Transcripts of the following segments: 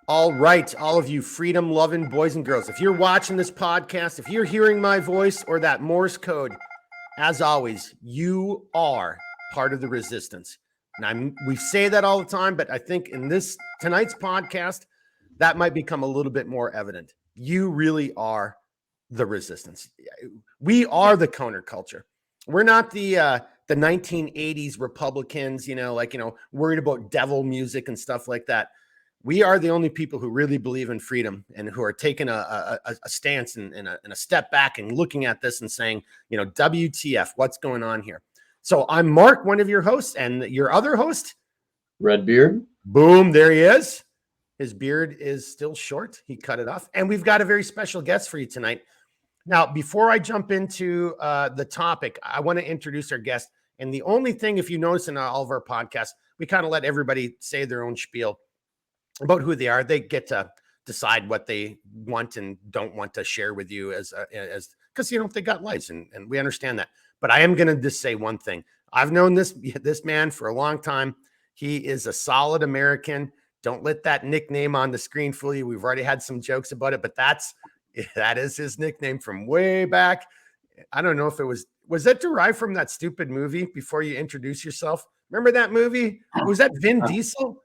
All right, all of you freedom-loving boys and girls, if you're watching this podcast, if you're hearing my voice or that Morse code, as always, you are part of the resistance. And we say that all the time, but I think in tonight's podcast, that might become a little bit more evident. You really are the resistance. We are the counterculture. We're not the 1980s Republicans, worried about devil music and stuff like that. We are the only people who really believe in freedom and who are taking a stance and a step back and looking at this and saying, WTF, what's going on here? So I'm Mark, one of your hosts, and your other host, Redbeard. Boom, there he is. His beard is still short. He cut it off. And we've got a very special guest for you tonight. Now, before I jump into the topic, I want to introduce our guest. And the only thing, if you notice in all of our podcasts, we kind of let everybody say their own spiel about who they are. They get to decide what they want and don't want to share with you as because they got lives and we understand that. But I am going to just say one thing. I've known this man for a long time. He is a solid American. Don't let that nickname on the screen fool you. We've already had some jokes about it, but that is his nickname from way back. I don't know if it was that derived from that stupid movie Before You Introduce Yourself? Remember that movie? Was that Vin Diesel?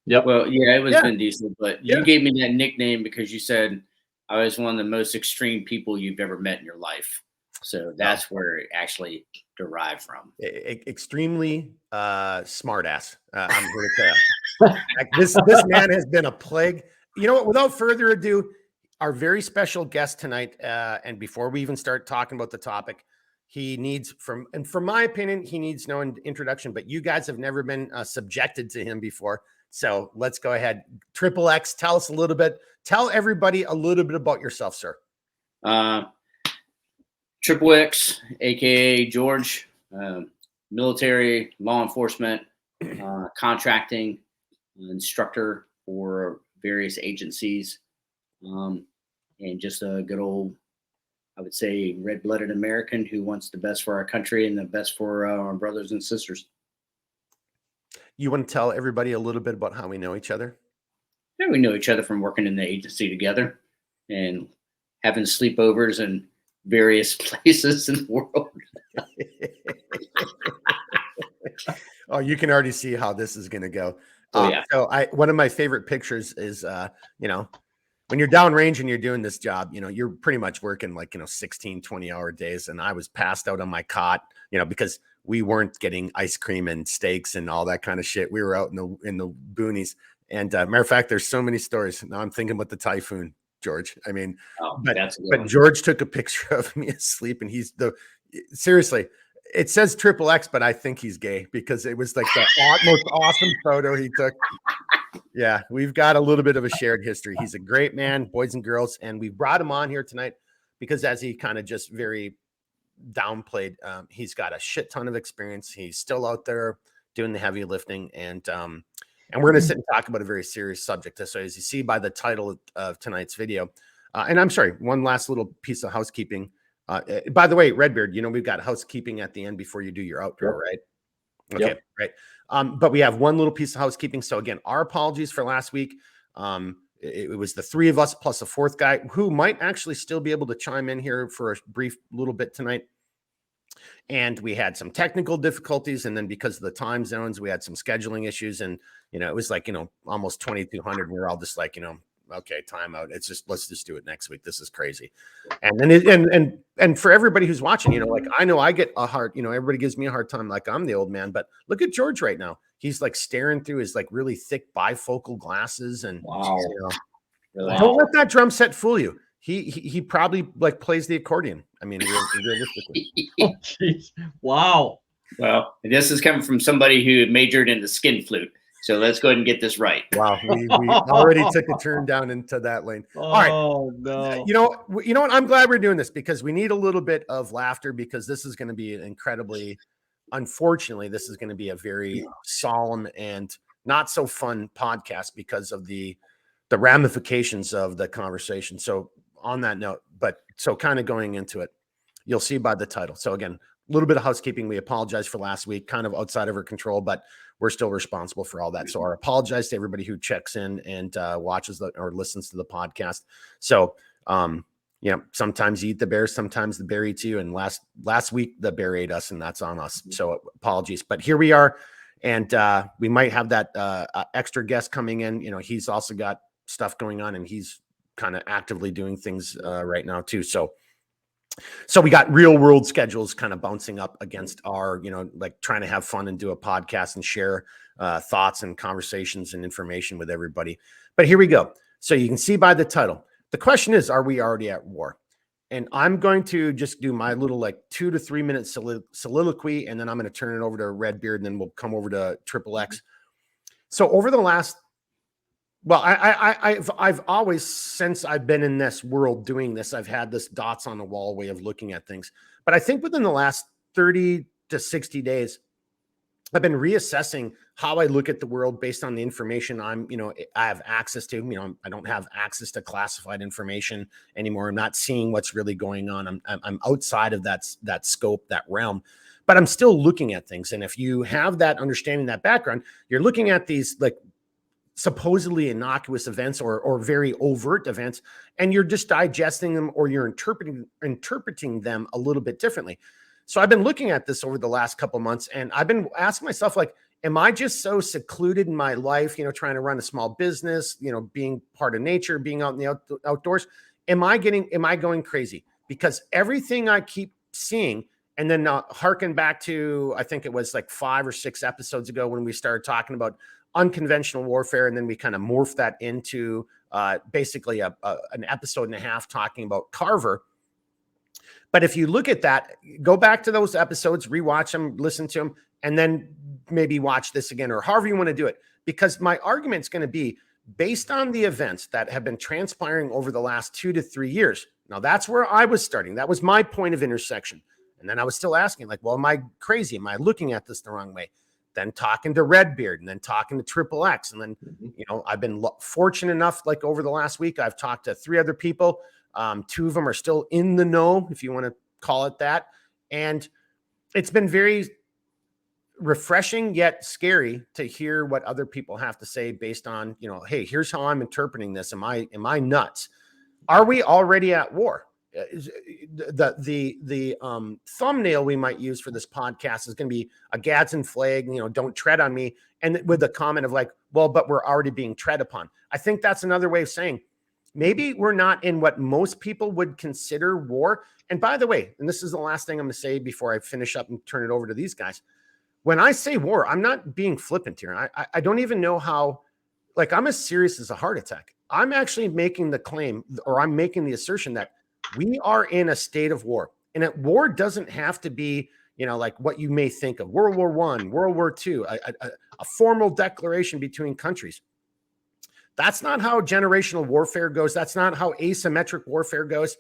Yep. Well, yeah, it was Vin Diesel, but you gave me that nickname because you said I was one of the most extreme people you've ever met in your life. So that's where it actually derived from. Extremely smart ass. I'm here to tell you. This man has been a plague. You know what? Without further ado, our very special guest tonight, and before we even start talking about the topic, he needs, from my opinion, he needs no introduction, but you guys have never been subjected to him before. So let's go ahead. Triple X, tell everybody a little bit about yourself, sir. Triple X, aka George, military, law enforcement, contracting, instructor for various agencies, and just a good old, I would say, red-blooded American who wants the best for our country and the best for our brothers and sisters. You want to tell everybody a little bit about how we know each other? Yeah, we know each other from working in the agency together and having sleepovers in various places in the world. Oh, you can already see how this is going to go. Yeah. So one of my favorite pictures is, when you're downrange and you're doing this job, you're pretty much working 16, 20-hour days. And I was passed out on my cot, because we weren't getting ice cream and steaks and all that kind of shit. We were out in the boonies. And matter of fact, there's so many stories. Now I'm thinking about the typhoon, George. I mean, but George took a picture of me asleep, and seriously, it says Triple X, but I think he's gay because it was like the most awesome photo he took. Yeah, we've got a little bit of a shared history. He's a great man, boys and girls, and we brought him on here tonight because, as he kind of just very downplayed, he's got a shit ton of experience. He's still out there doing the heavy lifting, and we're going to sit and talk about a very serious subject. So as you see by the title of tonight's video, and I'm sorry, one last little piece of housekeeping. By the way, Redbeard, we've got housekeeping at the end before you do your outro, right? Okay, Yep. Right. But we have one little piece of housekeeping. So again, our apologies for last week. It was the three of us plus a fourth guy who might actually still be able to chime in here for a brief little bit tonight. And we had some technical difficulties. And then because of the time zones, we had some scheduling issues. And, it was almost 2,200. We were all just okay, timeout. Let's just do it next week. This is crazy. And then and for everybody who's watching, I know I get a hard, everybody gives me a hard time, like I'm the old man, but look at George right now. He's staring through his really thick bifocal glasses, and Wow. Really? Don't let that drum set fool you. He probably plays the accordion. I mean, realistically. Oh, jeez. Wow. Well, this is coming from somebody who majored in the skin flute. So let's go ahead and get this right. Wow, we already took a turn down into that lane. All right. Oh no. You know what? I'm glad we're doing this because we need a little bit of laughter because this is going to be unfortunately, this is going to be a very solemn and not so fun podcast because of the ramifications of the conversation. So on that note, so kind of going into it, you'll see by the title. So again, little bit of housekeeping. We apologize for last week, kind of outside of our control, but we're still responsible for all that. So I apologize to everybody who checks in and watches or listens to the podcast. So, sometimes you eat the bear, sometimes the bear eats you. And last week, the bear ate us, and that's on us. So apologies. But here we are. And we might have that extra guest coming in. He's also got stuff going on, and he's kind of actively doing things right now too. So we got real world schedules kind of bouncing up against our, like trying to have fun and do a podcast and share thoughts and conversations and information with everybody. But here we go. So you can see by the title, the question is, are we already at war? And I'm going to just do my little 2 to 3 minute soliloquy, and then I'm going to turn it over to Redbeard, and then we'll come over to Triple X. So over the last, well, I've always, since I've been in this world doing this, I've had this dots on the wall way of looking at things. But I think within the last 30 to 60 days, I've been reassessing how I look at the world based on the information I have access to. I don't have access to classified information anymore. I'm not seeing what's really going on. I'm outside of that scope, that realm, but I'm still looking at things. And if you have that understanding, that background, you're looking at these supposedly innocuous events or very overt events, and you're just digesting them, or you're interpreting them a little bit differently. So I've been looking at this over the last couple of months, and I've been asking myself, am I just so secluded in my life, trying to run a small business, being part of nature, being out in the outdoors? Am I going crazy? Because everything I keep seeing, and then harken back to, I think it was 5 or 6 episodes ago when we started talking about unconventional warfare, and then we kind of morphed that into basically an episode and a half talking about Carver. But if you look at that, go back to those episodes, rewatch them, listen to them, and then maybe watch this again, or however you want to do it. Because my argument's going to be based on the events that have been transpiring over the last 2 to 3 years. Now, that's where I was starting. That was my point of intersection. And then I was still asking, well, am I crazy? Am I looking at this the wrong way? Then talking to Redbeard, and then talking to Triple X. And then, I've been fortunate enough, over the last week, I've talked to 3 other people. 2 of them are still in the know, if you want to call it that. And it's been very refreshing yet scary to hear what other people have to say based on, hey, here's how I'm interpreting this. Am I nuts? Are we already at war? The thumbnail we might use for this podcast is going to be a Gadsden flag, don't tread on me. And with a comment of well, but we're already being tread upon. I think that's another way of saying, maybe we're not in what most people would consider war. And by the way, and this is the last thing I'm going to say before I finish up and turn it over to these guys. When I say war, I'm not being flippant here. I don't even know how, I'm as serious as a heart attack. I'm actually making the claim, or I'm making the assertion that we are in a state of war. And that war doesn't have to be, what you may think of World War I, World War II, a formal declaration between countries. That's not how generational warfare goes. That's not how asymmetric warfare goes,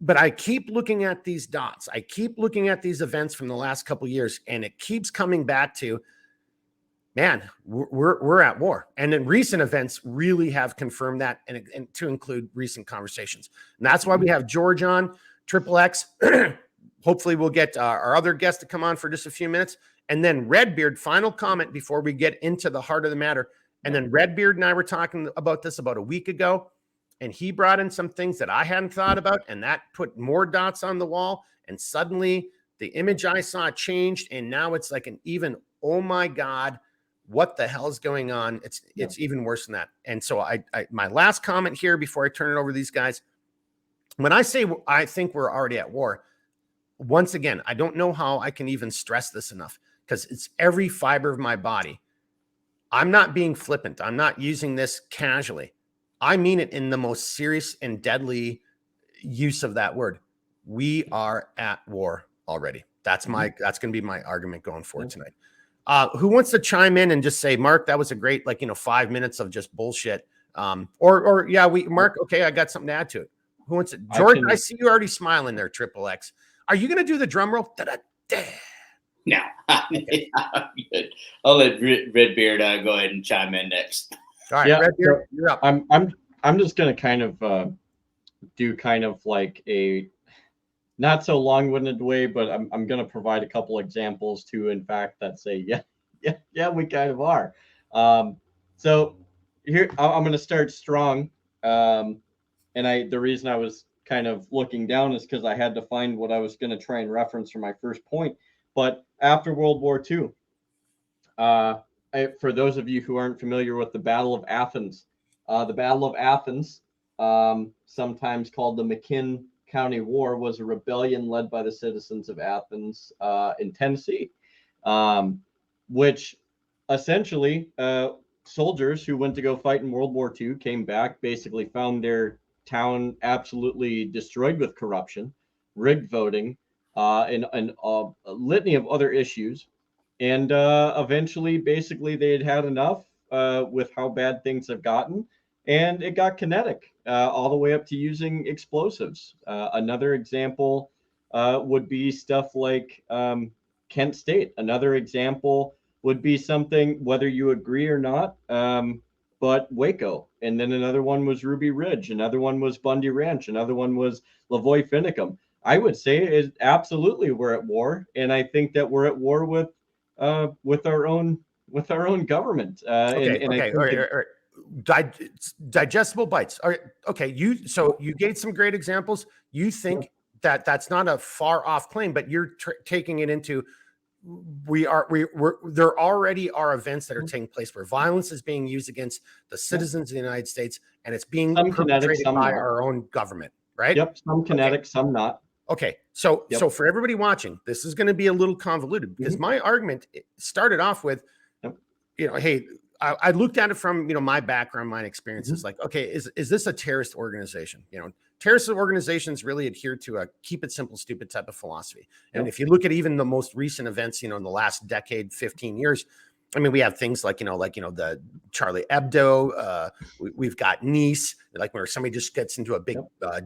but I keep looking at these dots. I keep looking at these events from the last couple of years, and it keeps coming back to, man, we're at war. And then recent events really have confirmed that, and to include recent conversations. And that's why we have George on, Triple X. Hopefully we'll get our other guest to come on for just a few minutes. And then Redbeard, final comment before we get into the heart of the matter. And then Redbeard and I were talking about this about a week ago, and he brought in some things that I hadn't thought about, and that put more dots on the wall. And suddenly the image I saw changed, and now it's an even, oh my God, what the hell is going on? It's even worse than that. And so my last comment here before I turn it over to these guys, when I say I think we're already at war, once again, I don't know how I can even stress this enough, because it's every fiber of my body. I'm not being flippant. I'm not using this casually. I mean it in the most serious and deadly use of that word. We are at war already. That's going to be my argument going forward tonight. Who wants to chime in and just say, Mark, that was a great, 5 minutes of just bullshit. Mark, okay, I got something to add to it. Who wants it? George, I see you already smiling there, Triple X. Are you going to do the drum roll? Da-da-da. No, I'm good. I'll let Redbeard go ahead and chime in next. All right, Redbeard, you're up. I'm just gonna kind of do kind of like a not so long-winded way, but I'm going to provide a couple examples too, in fact, that say, yeah, we kind of are. So here, I'm going to start strong. And the reason I was kind of looking down is because I had to find what I was going to try and reference for my first point. But after World War II, for those of you who aren't familiar with the Battle of Athens, sometimes called the McKinn County War, was a rebellion led by the citizens of Athens in Tennessee, which essentially soldiers who went to go fight in World War II came back, basically found their town absolutely destroyed with corruption, rigged voting, and a litany of other issues. And eventually, basically, they had enough with how bad things have gotten. And it got kinetic all the way up to using explosives. Another example would be stuff like Kent State. Another example would be something, whether you agree or not, but Waco. And then another one was Ruby Ridge. Another one was Bundy Ranch. Another one was Lavoy Finicum. I would say is absolutely we're at war. And I think that we're at war with our own government. Digestible bites. All right. Okay. You gave some great examples. You think that that's not a far off claim, but you're taking it into there already are events that are taking place where violence is being used against the citizens of the United States, and it's being perpetrated by our own government, right? Yep. Some kinetic, some not. Okay, so for everybody watching, this is going to be a little convoluted because my argument started off with, hey, I looked at it from my background, my experiences. Like, okay, is this a terrorist organization? Terrorist organizations really adhere to a keep it simple, stupid type of philosophy. And if you look at even the most recent events, in the last decade, 15 years. I mean, we have things like, the Charlie Hebdo. We've got Nice, like where somebody just gets into a big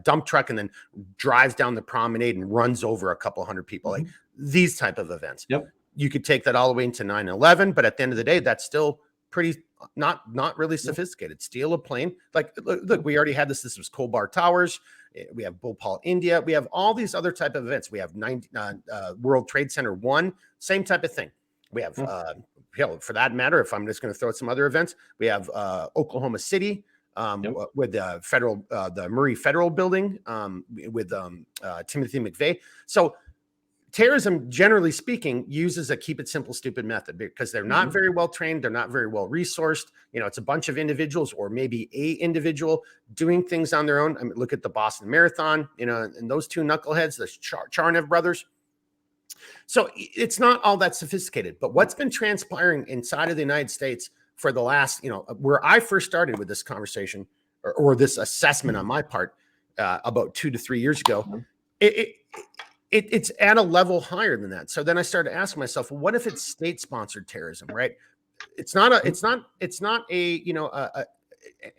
dump truck and then drives down the promenade and runs over a couple hundred people. Like these type of events. You could take that all the way into 9/11, but at the end of the day, that's still pretty not really sophisticated. Steal a plane. Like, look, we already had this. This was Khobar Towers. We have Bhopal, India. We have all these other type of events. We have World Trade Center 1, same type of thing. We have, for that matter, if I'm just going to throw out some other events, we have Oklahoma City with the Murray Federal Building with Timothy McVeigh. So terrorism, generally speaking, uses a keep it simple, stupid method because they're not very well trained. They're not very well resourced. It's a bunch of individuals or maybe a individual doing things on their own. I mean, look at the Boston Marathon, and those two knuckleheads, the Charnev brothers. So it's not all that sophisticated, but what's been transpiring inside of the United States for the last, where I first started with this conversation or this assessment on my part about 2 to 3 years ago, it's at a level higher than that. So then I started asking myself, well, what if it's state-sponsored terrorism, right? It's not a,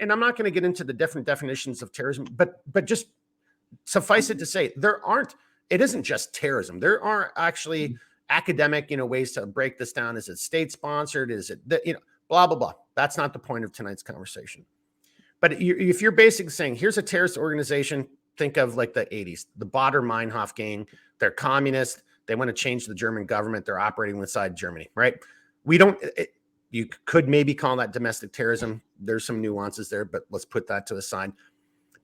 and I'm not going to get into the different definitions of terrorism, but just suffice it to say, it isn't just terrorism. There are actually academic, ways to break this down. Is it state-sponsored? Is it, blah, blah, blah. That's not the point of tonight's conversation. But if you're basically saying, here's a terrorist organization, think of like the 80s, the Baader-Meinhof gang. They're communist. They want to change the German government. They're operating inside Germany, right? You could maybe call that domestic terrorism. There's some nuances there, but let's put that to the side.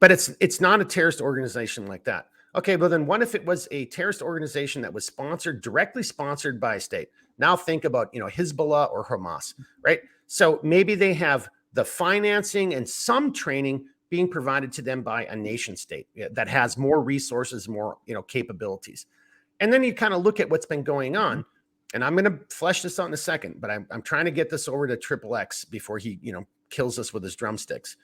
But it's not a terrorist organization like that. Okay, well then what if it was a terrorist organization that was directly sponsored by a state? Now think about, Hezbollah or Hamas, right? So maybe they have the financing and some training being provided to them by a nation state that has more resources, more, capabilities. And then you kind of look at what's been going on, and I'm going to flesh this out in a second, but I'm trying to get this over to Triple X before he, kills us with his drumsticks.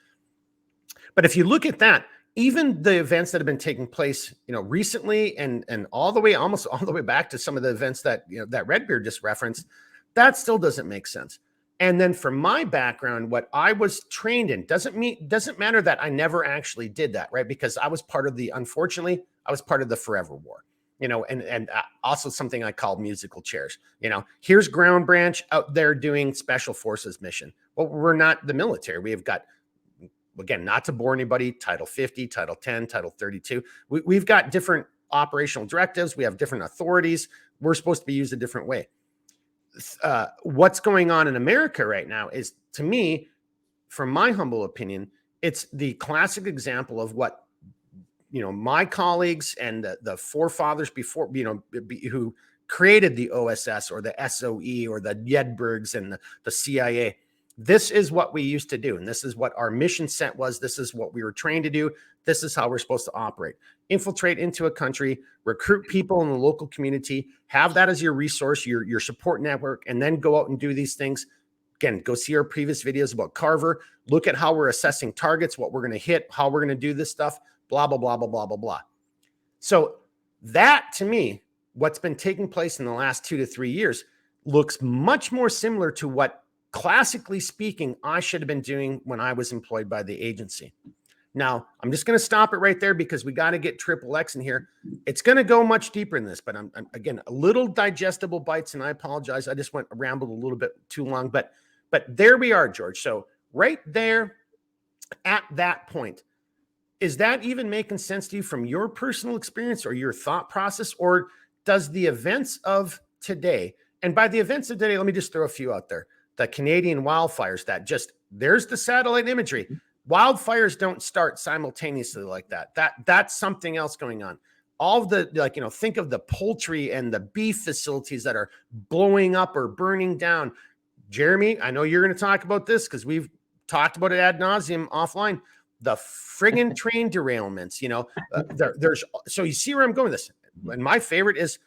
But if you look at that, even the events that have been taking place, recently and almost all the way back to some of the events that, that Redbeard just referenced, that still doesn't make sense. And then from my background, what I was trained in doesn't matter that I never actually did that, right? Because I was part of the forever war, and also something I call musical chairs. Here's Ground Branch out there doing special forces mission. Well, we're not the military. We have got, again, not to bore anybody, Title 50, Title 10, Title 32. We've got different operational directives. We have different authorities. We're supposed to be used a different way. What's going on in America right now is, to me, from my humble opinion, it's the classic example of what, my colleagues and the forefathers before, who created the OSS or the SOE or the Redbeards and the CIA. This is what we used to do. And this is what our mission set was. This is what we were trained to do. This is how we're supposed to operate. Infiltrate into a country, recruit people in the local community, have that as your resource, your support network, and then go out and do these things. Again, go see our previous videos about Carver. Look at how we're assessing targets, what we're going to hit, how we're going to do this stuff, blah, blah, blah, blah, blah, blah, blah. So that, to me, what's been taking place in the last 2 to 3 years looks much more similar to what, classically speaking, I should have been doing when I was employed by the agency. Now, I'm just going to stop it right there because we got to get Triple X in here. It's going to go much deeper in this, but I'm again, a little digestible bites, and I apologize. I just rambled a little bit too long, but there we are, George. So right there at that point, is that even making sense to you from your personal experience or your thought process, or does the events of today, and by the events of today, let me just throw a few out there. The Canadian wildfires, there's the satellite imagery. Wildfires don't start simultaneously like that. That's something else going on. All of the, think of the poultry and the beef facilities that are blowing up or burning down. Jeremy, I know you're going to talk about this because we've talked about it ad nauseum offline. The friggin' train derailments, so you see where I'm going with this. And my favorite is,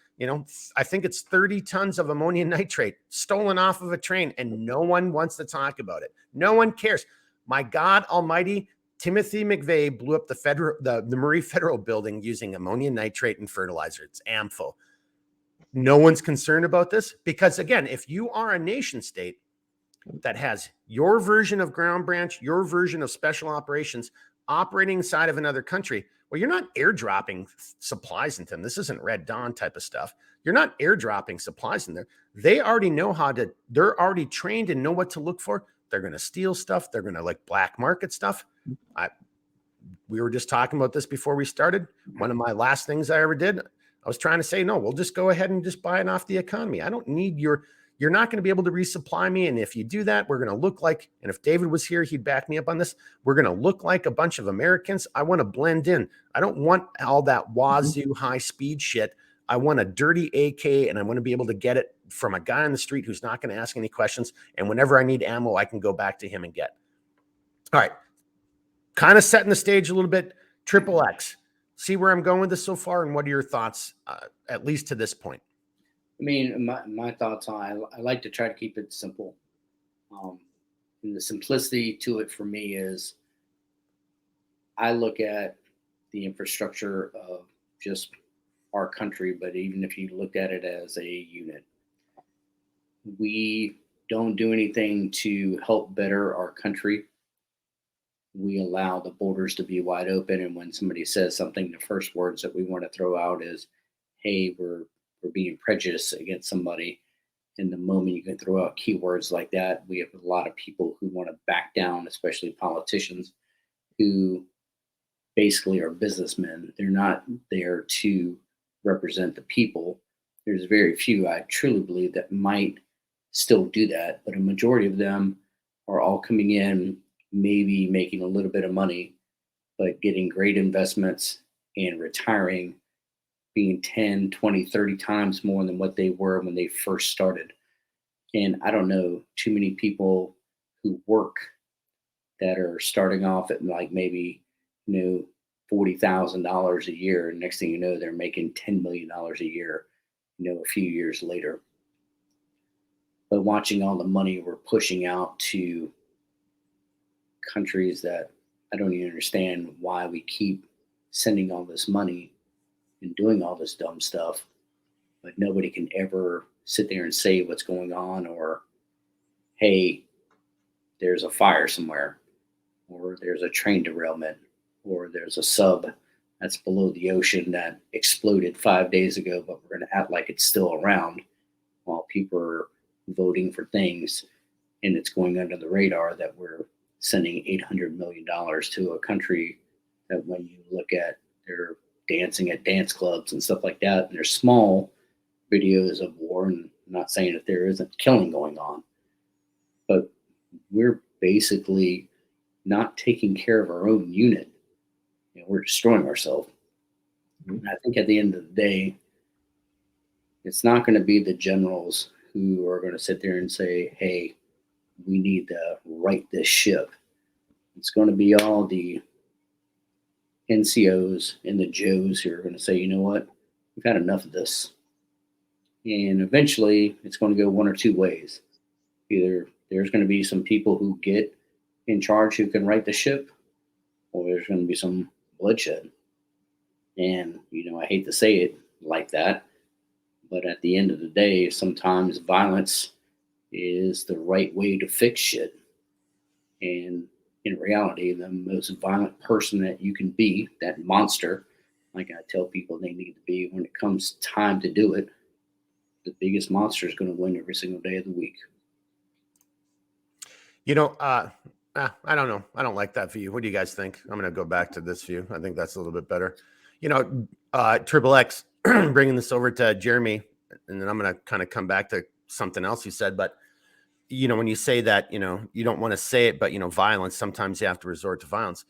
I think it's 30 tons of ammonium nitrate stolen off of a train, and no one wants to talk about it. No one cares. My God Almighty, Timothy McVeigh blew up the Murray Federal Building using ammonium nitrate and fertilizer. It's AMFO. No one's concerned about this because, again, if you are a nation state that has your version of ground branch, your version of special operations operating inside of another country, well, you're not airdropping supplies into them. This isn't Red Dawn type of stuff. You're not airdropping supplies in there. They already know they're already trained and know what to look for. They're going to steal stuff. They're going to black market stuff. We were just talking about this before we started. One of my last things I ever did, I was trying to say, no, we'll just go ahead and just buy it off the economy. I don't need you're not going to be able to resupply me. And if you do that, we're going to look like, and if David was here, he'd back me up on this. We're going to look like a bunch of Americans. I want to blend in. I don't want all that wazoo high speed shit. I want a dirty AK, and I want to be able to get it from a guy on the street who's not going to ask any questions. And whenever I need ammo, I can go back to him and get. All right. Kind of setting the stage a little bit. Triple X. See where I'm going with this so far, and what are your thoughts, at least to this point? I mean, my thoughts on I like to try to keep it simple. And the simplicity to it for me is I look at the infrastructure of just our country, but even if you look at it as a unit, we don't do anything to help better our country. We allow the borders to be wide open, and when somebody says something, the first words that we want to throw out is, hey, we're being prejudiced against somebody. And the moment you can throw out keywords like that, we have a lot of people who want to back down, especially politicians who basically are businessmen. They're not there to represent the people. There's very few, I truly believe, that might still do that, but a majority of them are all coming in, maybe making a little bit of money, but getting great investments and retiring being 10, 20, 30 times more than what they were when they first started. And I don't know too many people who work that are starting off at maybe, $40,000 a year. And next thing you know, they're making $10 million a year, a few years later. But watching all the money we're pushing out to countries that I don't even understand why we keep sending all this money and doing all this dumb stuff, but nobody can ever sit there and say what's going on, or, hey, there's a fire somewhere, or there's a train derailment, or there's a sub that's below the ocean that exploded 5 days ago, but we're going to act like it's still around while people are voting for things, and it's going under the radar that we're sending $800 million to a country that, when you look at their dancing at dance clubs and stuff like that. And there's small videos of war, and I'm not saying that there isn't killing going on, but we're basically not taking care of our own unit. We're destroying ourselves. And I think at the end of the day, it's not going to be the generals who are going to sit there and say, hey, we need to right this ship. It's going to be all the NCOs and the Joes who are going to say, you know what, we've had enough of this. And eventually it's going to go one or two ways. Either there's going to be some people who get in charge who can right the ship, or there's going to be some bloodshed. And, I hate to say it like that, but at the end of the day, sometimes violence is the right way to fix shit. And in reality, the most violent person that you can be, that monster, like I tell people they need to be, when it comes time to do it, the biggest monster is going to win every single day of the week. I don't know. I don't like that view. What do you guys think? I'm going to go back to this view. I think that's a little bit better. Triple X, bringing this over to Jeremy, and then I'm going to kind of come back to something else you said. But, when you say that, you don't want to say it, but, violence, sometimes you have to resort to violence.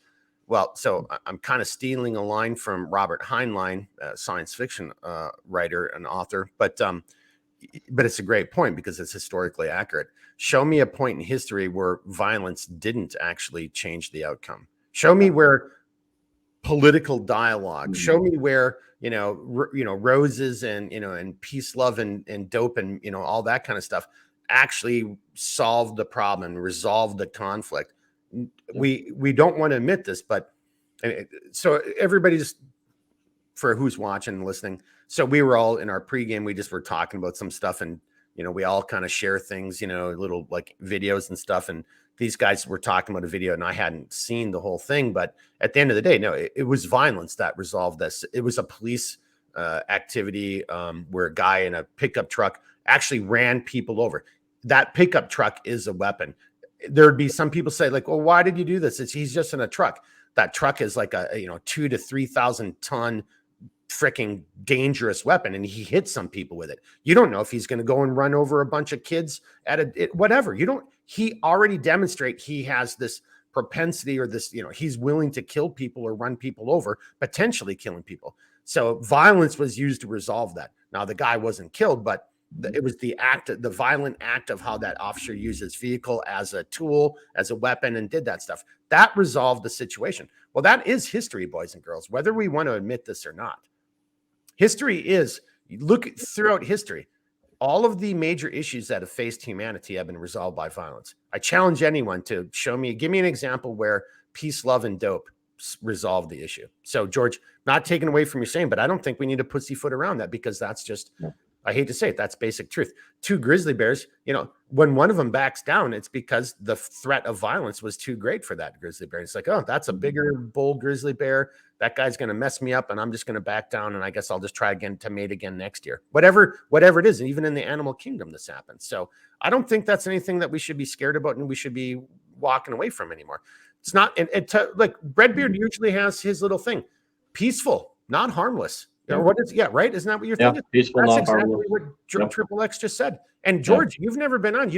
Well, so I'm kind of stealing a line from Robert Heinlein, a science fiction writer and author, but it's a great point because it's historically accurate. Show me a point in history where violence didn't actually change the outcome. Show me where political dialogue. Show me where roses and peace, love, and dope and all that kind of stuff actually solved the problem and resolved the conflict. We don't want to admit this, but so everybody, just for who's watching and listening. So we were all in our pregame. We just were talking about some stuff, and we all kind of share things, little like videos and stuff. And these guys were talking about a video, and I hadn't seen the whole thing. But at the end of the day, no, it was violence that resolved this. It was a police activity where a guy in a pickup truck actually ran people over. That pickup truck is a weapon. There'd be some people say like, well, why did you do this? He's just in a truck. That truck is like a 2,000 to 3,000 ton freaking dangerous weapon, and he hit some people with it. You don't know if he's going to go and run over a bunch of kids at whatever. He already demonstrate he has this propensity or this, he's willing to kill people or run people over, potentially killing people. So violence was used to resolve that. Now the guy wasn't killed, but it was the violent act of how that officer used his vehicle as a tool, as a weapon, and did that stuff. That resolved the situation. Well, that is history, boys and girls, whether we want to admit this or not. History is, look throughout history, all of the major issues that have faced humanity have been resolved by violence. I challenge anyone to give me an example where peace, love, and dope resolved the issue. So, George, not taken away from your saying, but I don't think we need to pussyfoot around that, because that's just, I hate to say it, that's basic truth. Two grizzly bears, when one of them backs down, it's because the threat of violence was too great for that grizzly bear. It's like, oh, that's a bigger bull grizzly bear. That guy's going to mess me up, and I'm just going to back down, and I guess I'll just try again to mate again next year. Whatever it is, and even in the animal kingdom, this happens. So I don't think that's anything that we should be scared about and we should be walking away from anymore. It's not, like Redbeard usually has his little thing, peaceful, not harmless. What is, right? Isn't that what you're thinking? Peaceful, that's not exactly harmless. what Triple X just said. And George, you've never been on.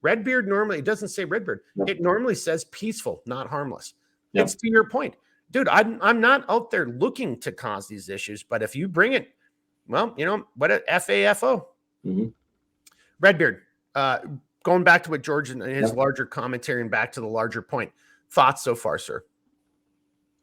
Redbeard normally, it doesn't say Redbeard. It normally says peaceful, not harmless. It's to your point. Dude, I'm not out there looking to cause these issues, but if you bring it, well, what a FAFO. Redbeard, going back to what George and his larger commentary and back to the larger point. Thoughts so far, sir?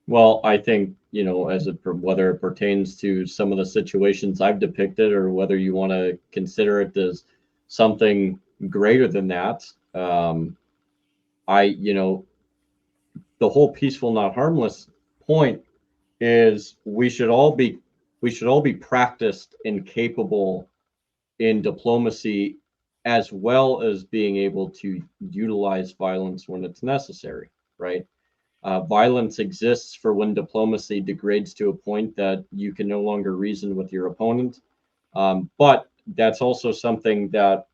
Well, I think, whether it pertains to some of the situations I've depicted, or whether you want to consider it as something greater than that, the whole peaceful, not harmless point is we should all be practiced and capable in diplomacy, as well as being able to utilize violence when it's necessary, right? Violence exists for when diplomacy degrades to a point that you can no longer reason with your opponent. But that's also something that,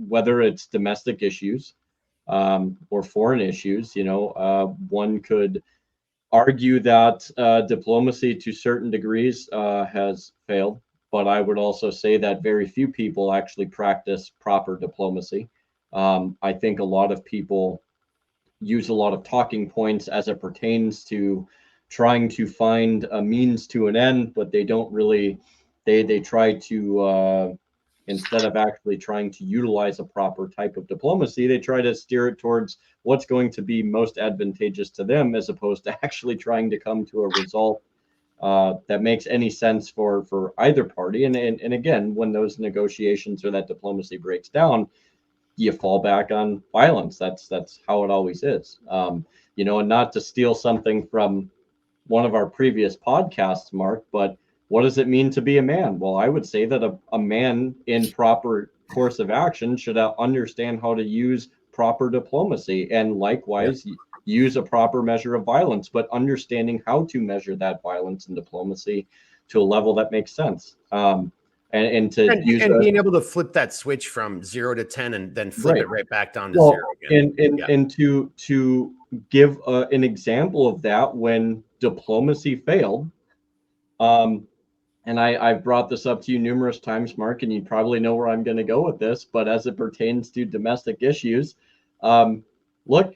whether it's domestic issues or foreign issues, one could argue that diplomacy to certain degrees has failed, but I would also say that very few people actually practice proper diplomacy. I think a lot of people use a lot of talking points as it pertains to trying to find a means to an end, but they don't really, they try to, instead of actually trying to utilize a proper type of diplomacy, they try to steer it towards what's going to be most advantageous to them, as opposed to actually trying to come to a result that makes any sense for either party. And again, when those negotiations or that diplomacy breaks down, you fall back on violence. That's how it always is. You know, and not to steal something from one of our previous podcasts, Mark, but what does it mean to be a man? Well, I would say that a man in proper course of action should understand how to use proper diplomacy, and likewise use a proper measure of violence, but understanding how to measure that violence and diplomacy to a level that makes sense. And being able to flip that switch from 0 to 10 and then flip it right back down to 0 again. And to give an example of that when diplomacy failed, and I've brought this up to you numerous times, Mark, and you probably know where I'm going to go with this, but as it pertains to domestic issues, look,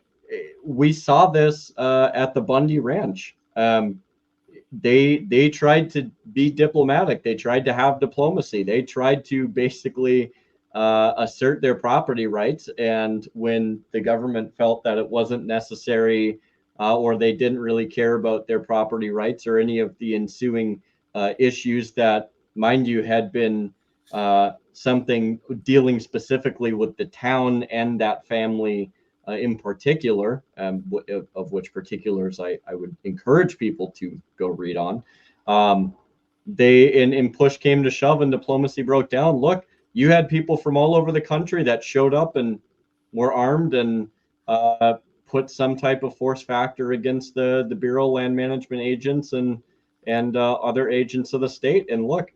we saw this at the Bundy Ranch. They tried to be diplomatic. They tried to have diplomacy. They tried to basically assert their property rights. And when the government felt that it wasn't necessary, or they didn't really care about their property rights or any of the ensuing issues that, mind you, had been something dealing specifically with the town and that family in particular, of which particulars I would encourage people to go read on. In push came to shove and diplomacy broke down. Look, you had people from all over the country that showed up and were armed and put some type of force factor against the Bureau of Land Management agents and other agents of the state. And look,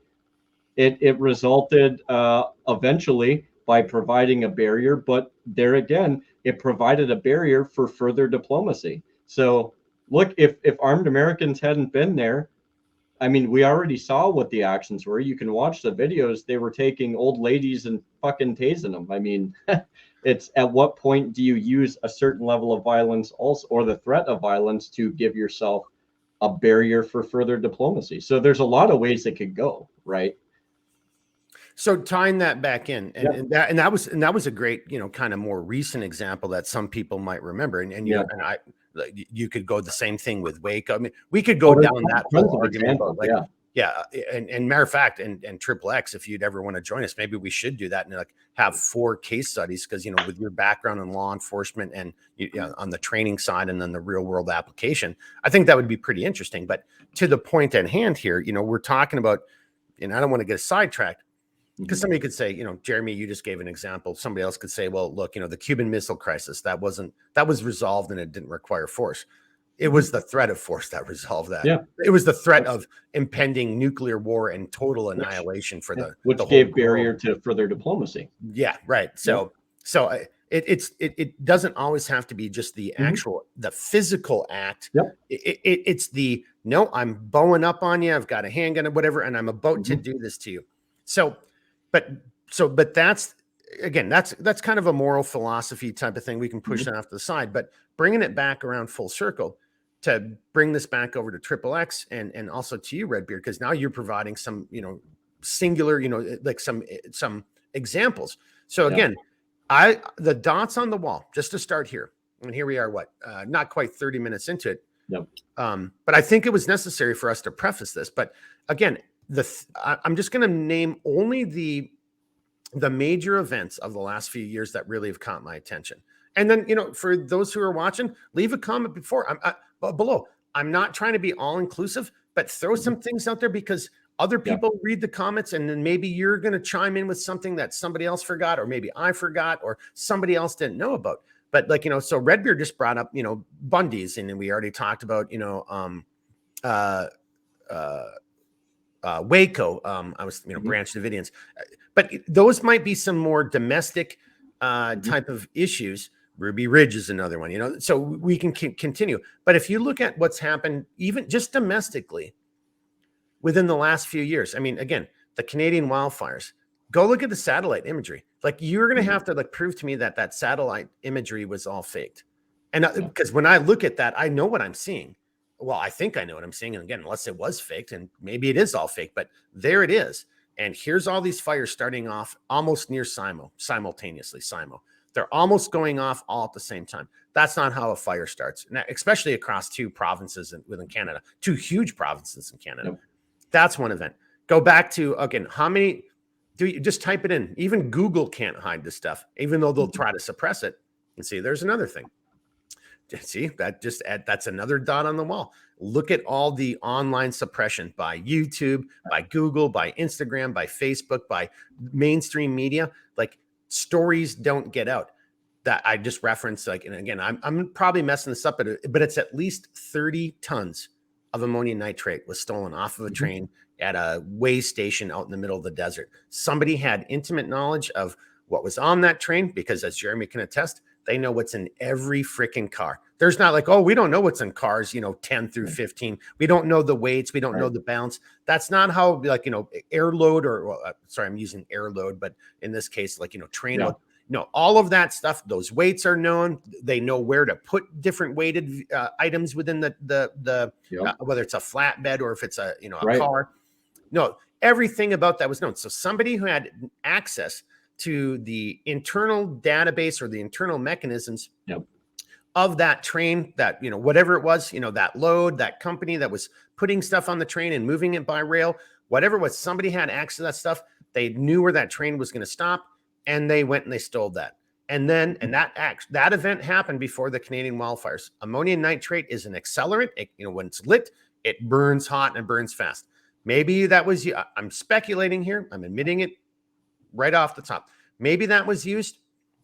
it resulted eventually by providing a barrier, but there again, it provided a barrier for further diplomacy. So look, if armed Americans hadn't been there, I mean, we already saw what the actions were. You can watch the videos. They were taking old ladies and fucking tasing them. I mean, it's at what point do you use a certain level of violence also, or the threat of violence, to give yourself a barrier for further diplomacy? So there's a lot of ways it could go, right? So tying that back in, and that was a great, kind of more recent example that some people might remember. And you could go the same thing with Waco. I mean, we could go down that whole argument. And matter of fact, and Triple X, if you'd ever want to join us, maybe we should do that and have 4 case studies, because with your background in law enforcement and on the training side and then the real world application, I think that would be pretty interesting. But to the point at hand here, we're talking about, and I don't want to get sidetracked, because somebody could say, Jeremy, you just gave an example. Somebody else could say, well, look, the Cuban Missile Crisis, that was resolved and it didn't require force. It was the threat of force that resolved that. Yeah. It was the threat of impending nuclear war and total annihilation which gave barrier to further diplomacy. Yeah, right. So it doesn't always have to be just the actual, the physical act. Yep. It's no, I'm bowing up on you. I've got a handgun or whatever, and I'm about to do this to you. But that's, again, that's kind of a moral philosophy type of thing. We can push that off to the side, but bringing it back around full circle to bring this back over to Triple X and also to you, Redbeard, because now you're providing some, singular, like some examples. So again, the dots on the wall, just to start here, and here we are, not quite 30 minutes into it. Yep. But I think it was necessary for us to preface this. But again, I'm just going to name only the major events of the last few years that really have caught my attention. And then, for those who are watching, leave a comment below. I'm not trying to be all inclusive, but throw some things out there, because other people read the comments, and then maybe you're going to chime in with something that somebody else forgot, or maybe I forgot, or somebody else didn't know about. But so Redbeard just brought up, Bundy's, and then we already talked about, Waco, I was, Branch Davidians, but those might be some more domestic type of issues. Ruby Ridge is another one, so we can continue. But if you look at what's happened, even just domestically within the last few years, I mean, again, the Canadian wildfires, go look at the satellite imagery. Like, you're going to have to prove to me that satellite imagery was all faked. And because when I look at that, I know what I'm seeing. Well, I think I know what I'm seeing. And again, unless it was faked, and maybe it is all fake, but there it is. And here's all these fires starting off almost near simultaneously. They're almost going off all at the same time. That's not how a fire starts, now, especially across two provinces within Canada, two huge provinces in Canada. Yep. That's one event. Go back to, again, how many, do you just type it in? Even Google can't hide this stuff, even though they'll try to suppress it. And see, there's another thing. See, that's another dot on the wall. Look at all the online suppression by YouTube, by Google, by Instagram, by Facebook, by mainstream media. Like, stories don't get out. That I just referenced, and again, I'm probably messing this up, but it's at least 30 tons of ammonium nitrate was stolen off of a train at a way station out in the middle of the desert. Somebody had intimate knowledge of what was on that train, because as Jeremy can attest, they know what's in every freaking car. There's not like, oh, we don't know what's in cars, 10 through 15. We don't know the weights. We don't know the balance. That's not how, air load sorry, I'm using air load, but in this case, train load. No, all of that stuff, those weights are known. They know where to put different weighted items within the whether it's a flatbed or if it's a car. No, everything about that was known. So somebody who had access to the internal database or the internal mechanisms of that train, that, whatever it was, that load, that company that was putting stuff on the train and moving it by rail, whatever it was, somebody had access to that stuff. They knew where that train was going to stop, and they went and they stole that. And then, that event happened before the Canadian wildfires. Ammonium nitrate is an accelerant. When it's lit, it burns hot and it burns fast. Maybe that was, I'm speculating here. I'm admitting it right off the top. Maybe that was used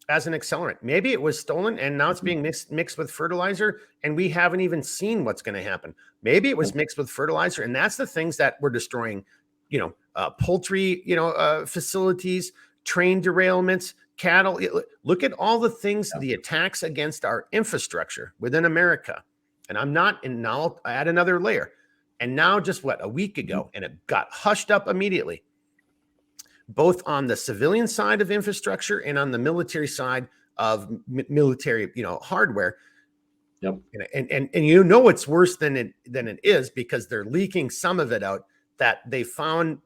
as an accelerant. Maybe it was stolen and now it's being mixed with fertilizer, and we haven't even seen what's going to happen. Maybe it was mixed with fertilizer, and that's the things that were destroying, poultry, facilities, train derailments, cattle. Look at all the things, the attacks against our infrastructure within America. And now I'll add another layer. And now just a week ago, and it got hushed up immediately, both on the civilian side of infrastructure and on the military side of military, hardware. Yep. And it's worse than it is, because they're leaking some of it out, that they found,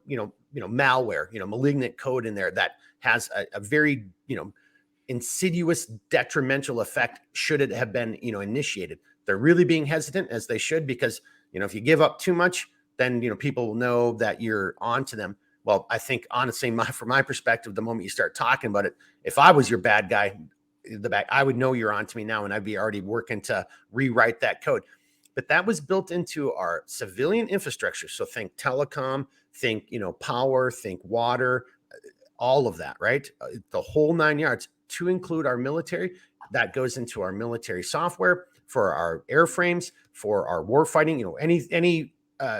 malware, malignant code in there that has a very, insidious, detrimental effect should it have been, initiated. They're really being hesitant, as they should, because, if you give up too much, then, people will know that you're on to them. Well, I think, honestly, from my perspective, the moment you start talking about it, if I was your bad guy, I would know you're on to me now, and I'd be already working to rewrite that code. But that was built into our civilian infrastructure. So think telecom, think, power, think water, all of that, right? The whole 9 yards, to include our military. That goes into our military software for our airframes, for our warfighting, any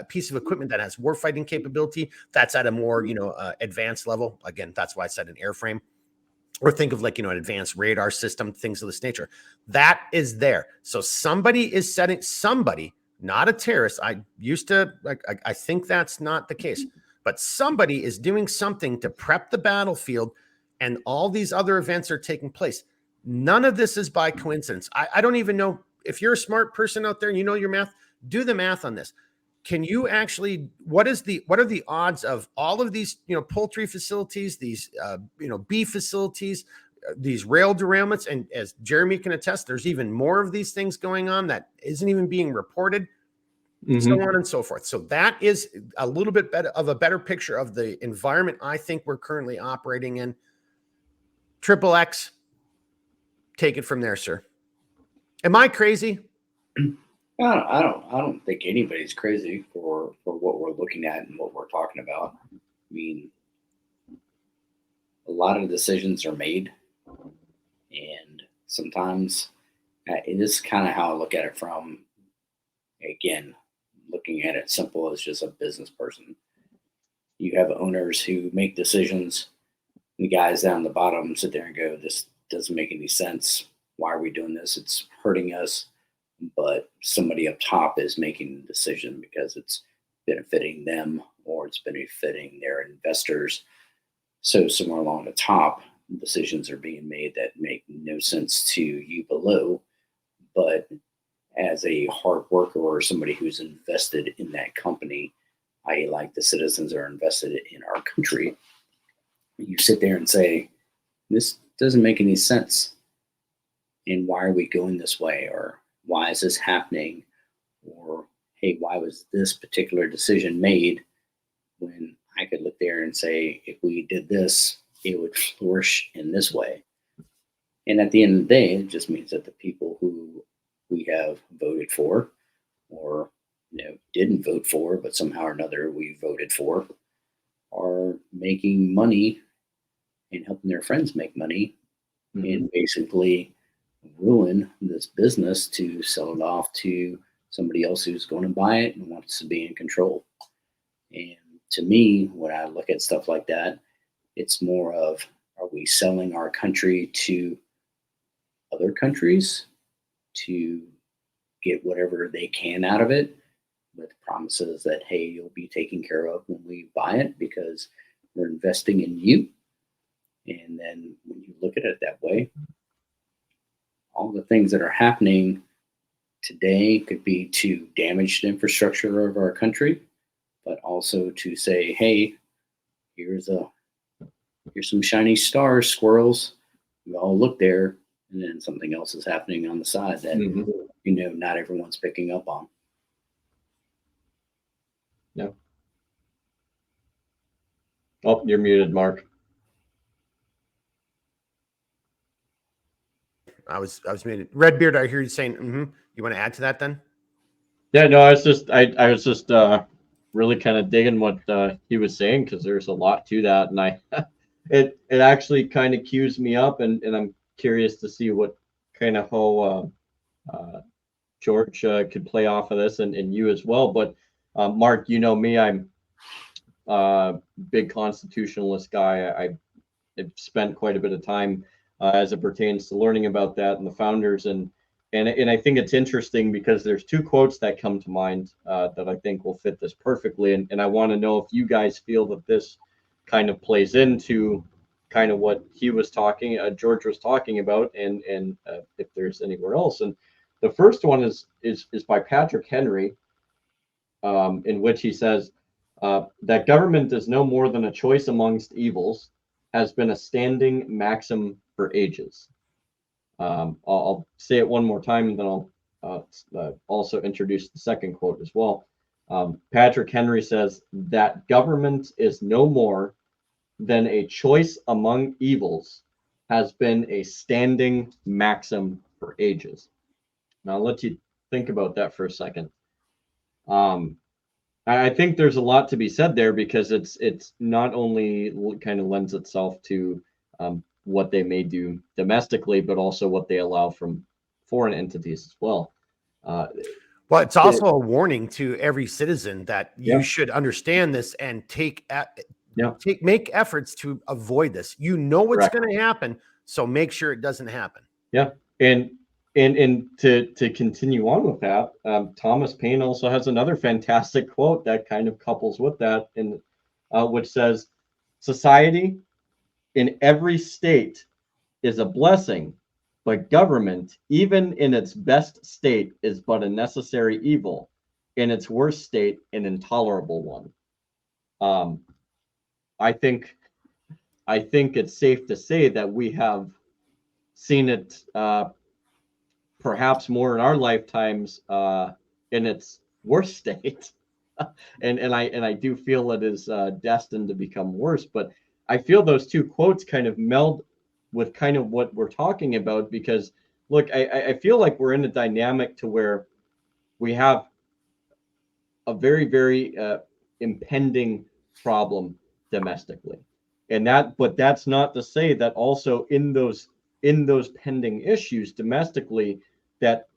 piece of equipment that has warfighting capability, that's at a more, advanced level. Again, that's why I said an airframe. Or think of an advanced radar system, things of this nature. That is there. So somebody, not a terrorist. I think that's not the case, but somebody is doing something to prep the battlefield, and all these other events are taking place. None of this is by coincidence. I don't even know, if you're a smart person out there and your math, do the math on this. Can you actually, what are the odds of all of these, poultry facilities, these, beef facilities, these rail derailments? And as Jeremy can attest, there's even more of these things going on that isn't even being reported, so on and so forth. So that is a little bit a better picture of the environment I think we're currently operating in. Triple X, take it from there, sir. Am I crazy? I don't think anybody's crazy for what we're looking at and what we're talking about. I mean, a lot of decisions are made, and sometimes it is kind of how I look at it from, again, looking at it simple as just a business person. You have owners who make decisions, and the guys down the bottom sit there and go, this doesn't make any sense. why are we doing this? It's hurting us, but somebody up top is making the decision because it's benefiting them or it's benefiting their investors. So somewhere along the top, decisions are being made that make no sense to you below, but as a hard worker or somebody who's invested in that company, i.e., like the citizens are invested in our country, you sit there and say, this doesn't make any sense. And why are we going this way? Or why is this happening? Or, hey, why was this particular decision made when I could look there and say, if we did this, it would flourish in this way. And at the end of the day, it just means that the people who we have voted for or didn't vote for, but somehow or another we voted for, are making money and helping their friends make money and basically ruin this business to sell it off to somebody else who's going to buy it and wants to be in control. And to me, when I look at stuff like that, it's more of, are we selling our country to other countries to get whatever they can out of it with promises that, hey, you'll be taken care of when we buy it because we're investing in you? And then when you look at it that way, all the things that are happening today could be to damage the infrastructure of our country, but also to say, hey, here's some shiny stars, squirrels. We all look there, and then something else is happening on the side that not everyone's picking up on. Yeah. Oh, you're muted, Mark. I was muted. Redbeard, I hear you saying, You want to add to that then? Yeah, no, I was just really kind of digging what he was saying, because there's a lot to that, and it actually kind of cues me up, and I'm curious to see what kind of how George could play off of this, and you as well. But Mark, you know me, I'm a big constitutionalist guy. I've spent quite a bit of time as it pertains to learning about that and the founders, and I think it's interesting because there's two quotes that come to mind that I think will fit this perfectly, and I want to know if you guys feel that this kind of plays into kind of what he was talking, George was talking about, and if there's anywhere else. And the first one is by Patrick Henry, in which he says that government is no more than a choice amongst evils, has been a standing maxim for ages. I'll say it one more time, and then I'll also introduce the second quote as well. Patrick Henry says that government is no more than a choice among evils, has been a standing maxim for ages. Now I'll let you think about that for a second. I think there's a lot to be said there, because it's not only kind of lends itself to what they may do domestically, but also what they allow from foreign entities as well. Well, it's also a warning to every citizen that you should understand this and make efforts to avoid this. You know what's going to happen, so make sure it doesn't happen. Yeah, and to continue on with that, Thomas Paine also has another fantastic quote that kind of couples with that, and which says, "Society in every state is a blessing, but government, even in its best state, is but a necessary evil. In its worst state, an intolerable one." I think it's safe to say that we have seen it perhaps more in our lifetimes in its worst state, and I do feel it is destined to become worse. But I feel those two quotes kind of meld with kind of what we're talking about, because look, I feel like we're in a dynamic to where we have a very, very impending problem domestically, but that's not to say that also in those pending issues domestically, that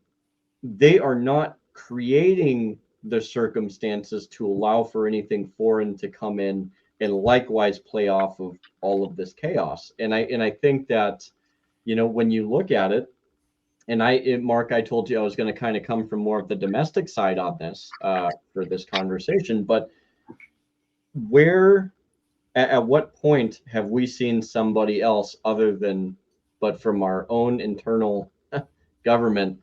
they are not creating the circumstances to allow for anything foreign to come in and likewise play off of all of this chaos. And I think that, when you look at it, Mark, I told you I was going to kind of come from more of the domestic side on this for this conversation, but at what point have we seen somebody else but from our own internal government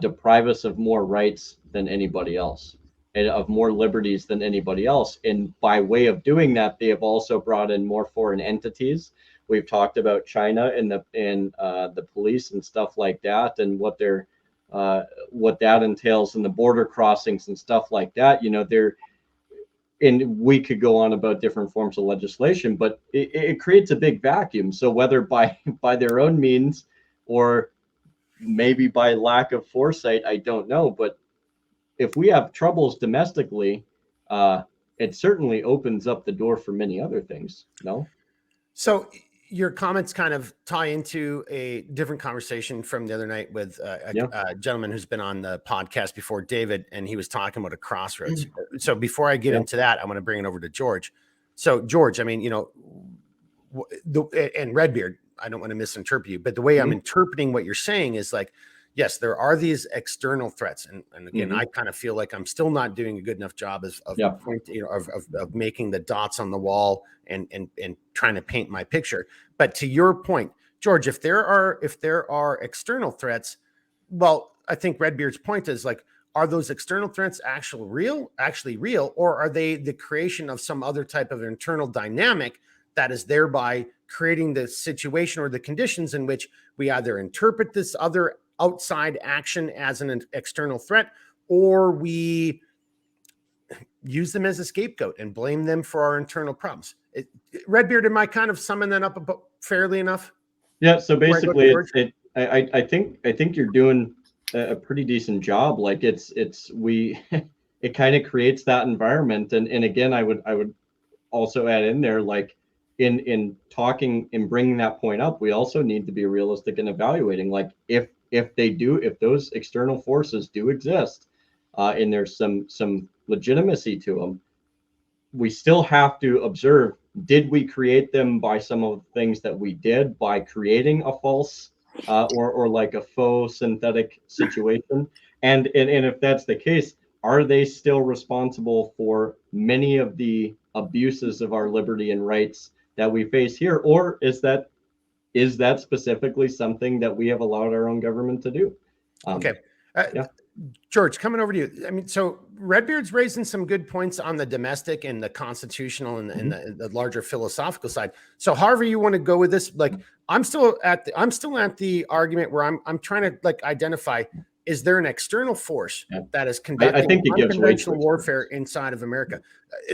deprive us of more rights than anybody else and of more liberties than anybody else? And by way of doing that, they have also brought in more foreign entities. We've talked about China and the police and stuff like that, and what that entails, and the border crossings and stuff like that. And we could go on about different forms of legislation, but it creates a big vacuum. So whether by their own means or maybe by lack of foresight, I don't know. But if we have troubles domestically, it certainly opens up the door for many other things. No? So your comments kind of tie into a different conversation from the other night with a gentleman who's been on the podcast before, David, and he was talking about a crossroads. So before I get into that, I want to bring it over to George. So George, I mean, and Redbeard, I don't want to misinterpret you, but the way I'm interpreting what you're saying is like, yes, there are these external threats. And again, I kind of feel like I'm still not doing a good enough job of making the dots on the wall and trying to paint my picture. But to your point, George, if there are external threats, well, I think Redbeard's point is like, are those external threats actually real, or are they the creation of some other type of internal dynamic that is thereby creating the situation or the conditions in which we either interpret this other outside action as an external threat, or we use them as a scapegoat and blame them for our internal problems? Redbeard, am I kind of summing that up fairly enough? Yeah. So basically, I think you're doing a pretty decent job. Like it kind of creates that environment. And again, I would also add in there, like in talking and bringing that point up, we also need to be realistic in evaluating, like if those external forces do exist, and there's some legitimacy to them, we still have to observe, did we create them by some of the things that we did by creating a false or like a faux synthetic situation? And if that's the case, are they still responsible for many of the abuses of our liberty and rights that we face here? Or is that specifically something that we have allowed our own government to do? Okay. George, coming over to you. I mean, so Redbeard's raising some good points on the domestic and the constitutional and the larger philosophical side. So however you want to go with this, like I'm still at the argument where I'm trying to like identify, is there an external force that is conducting unconventional warfare inside of America?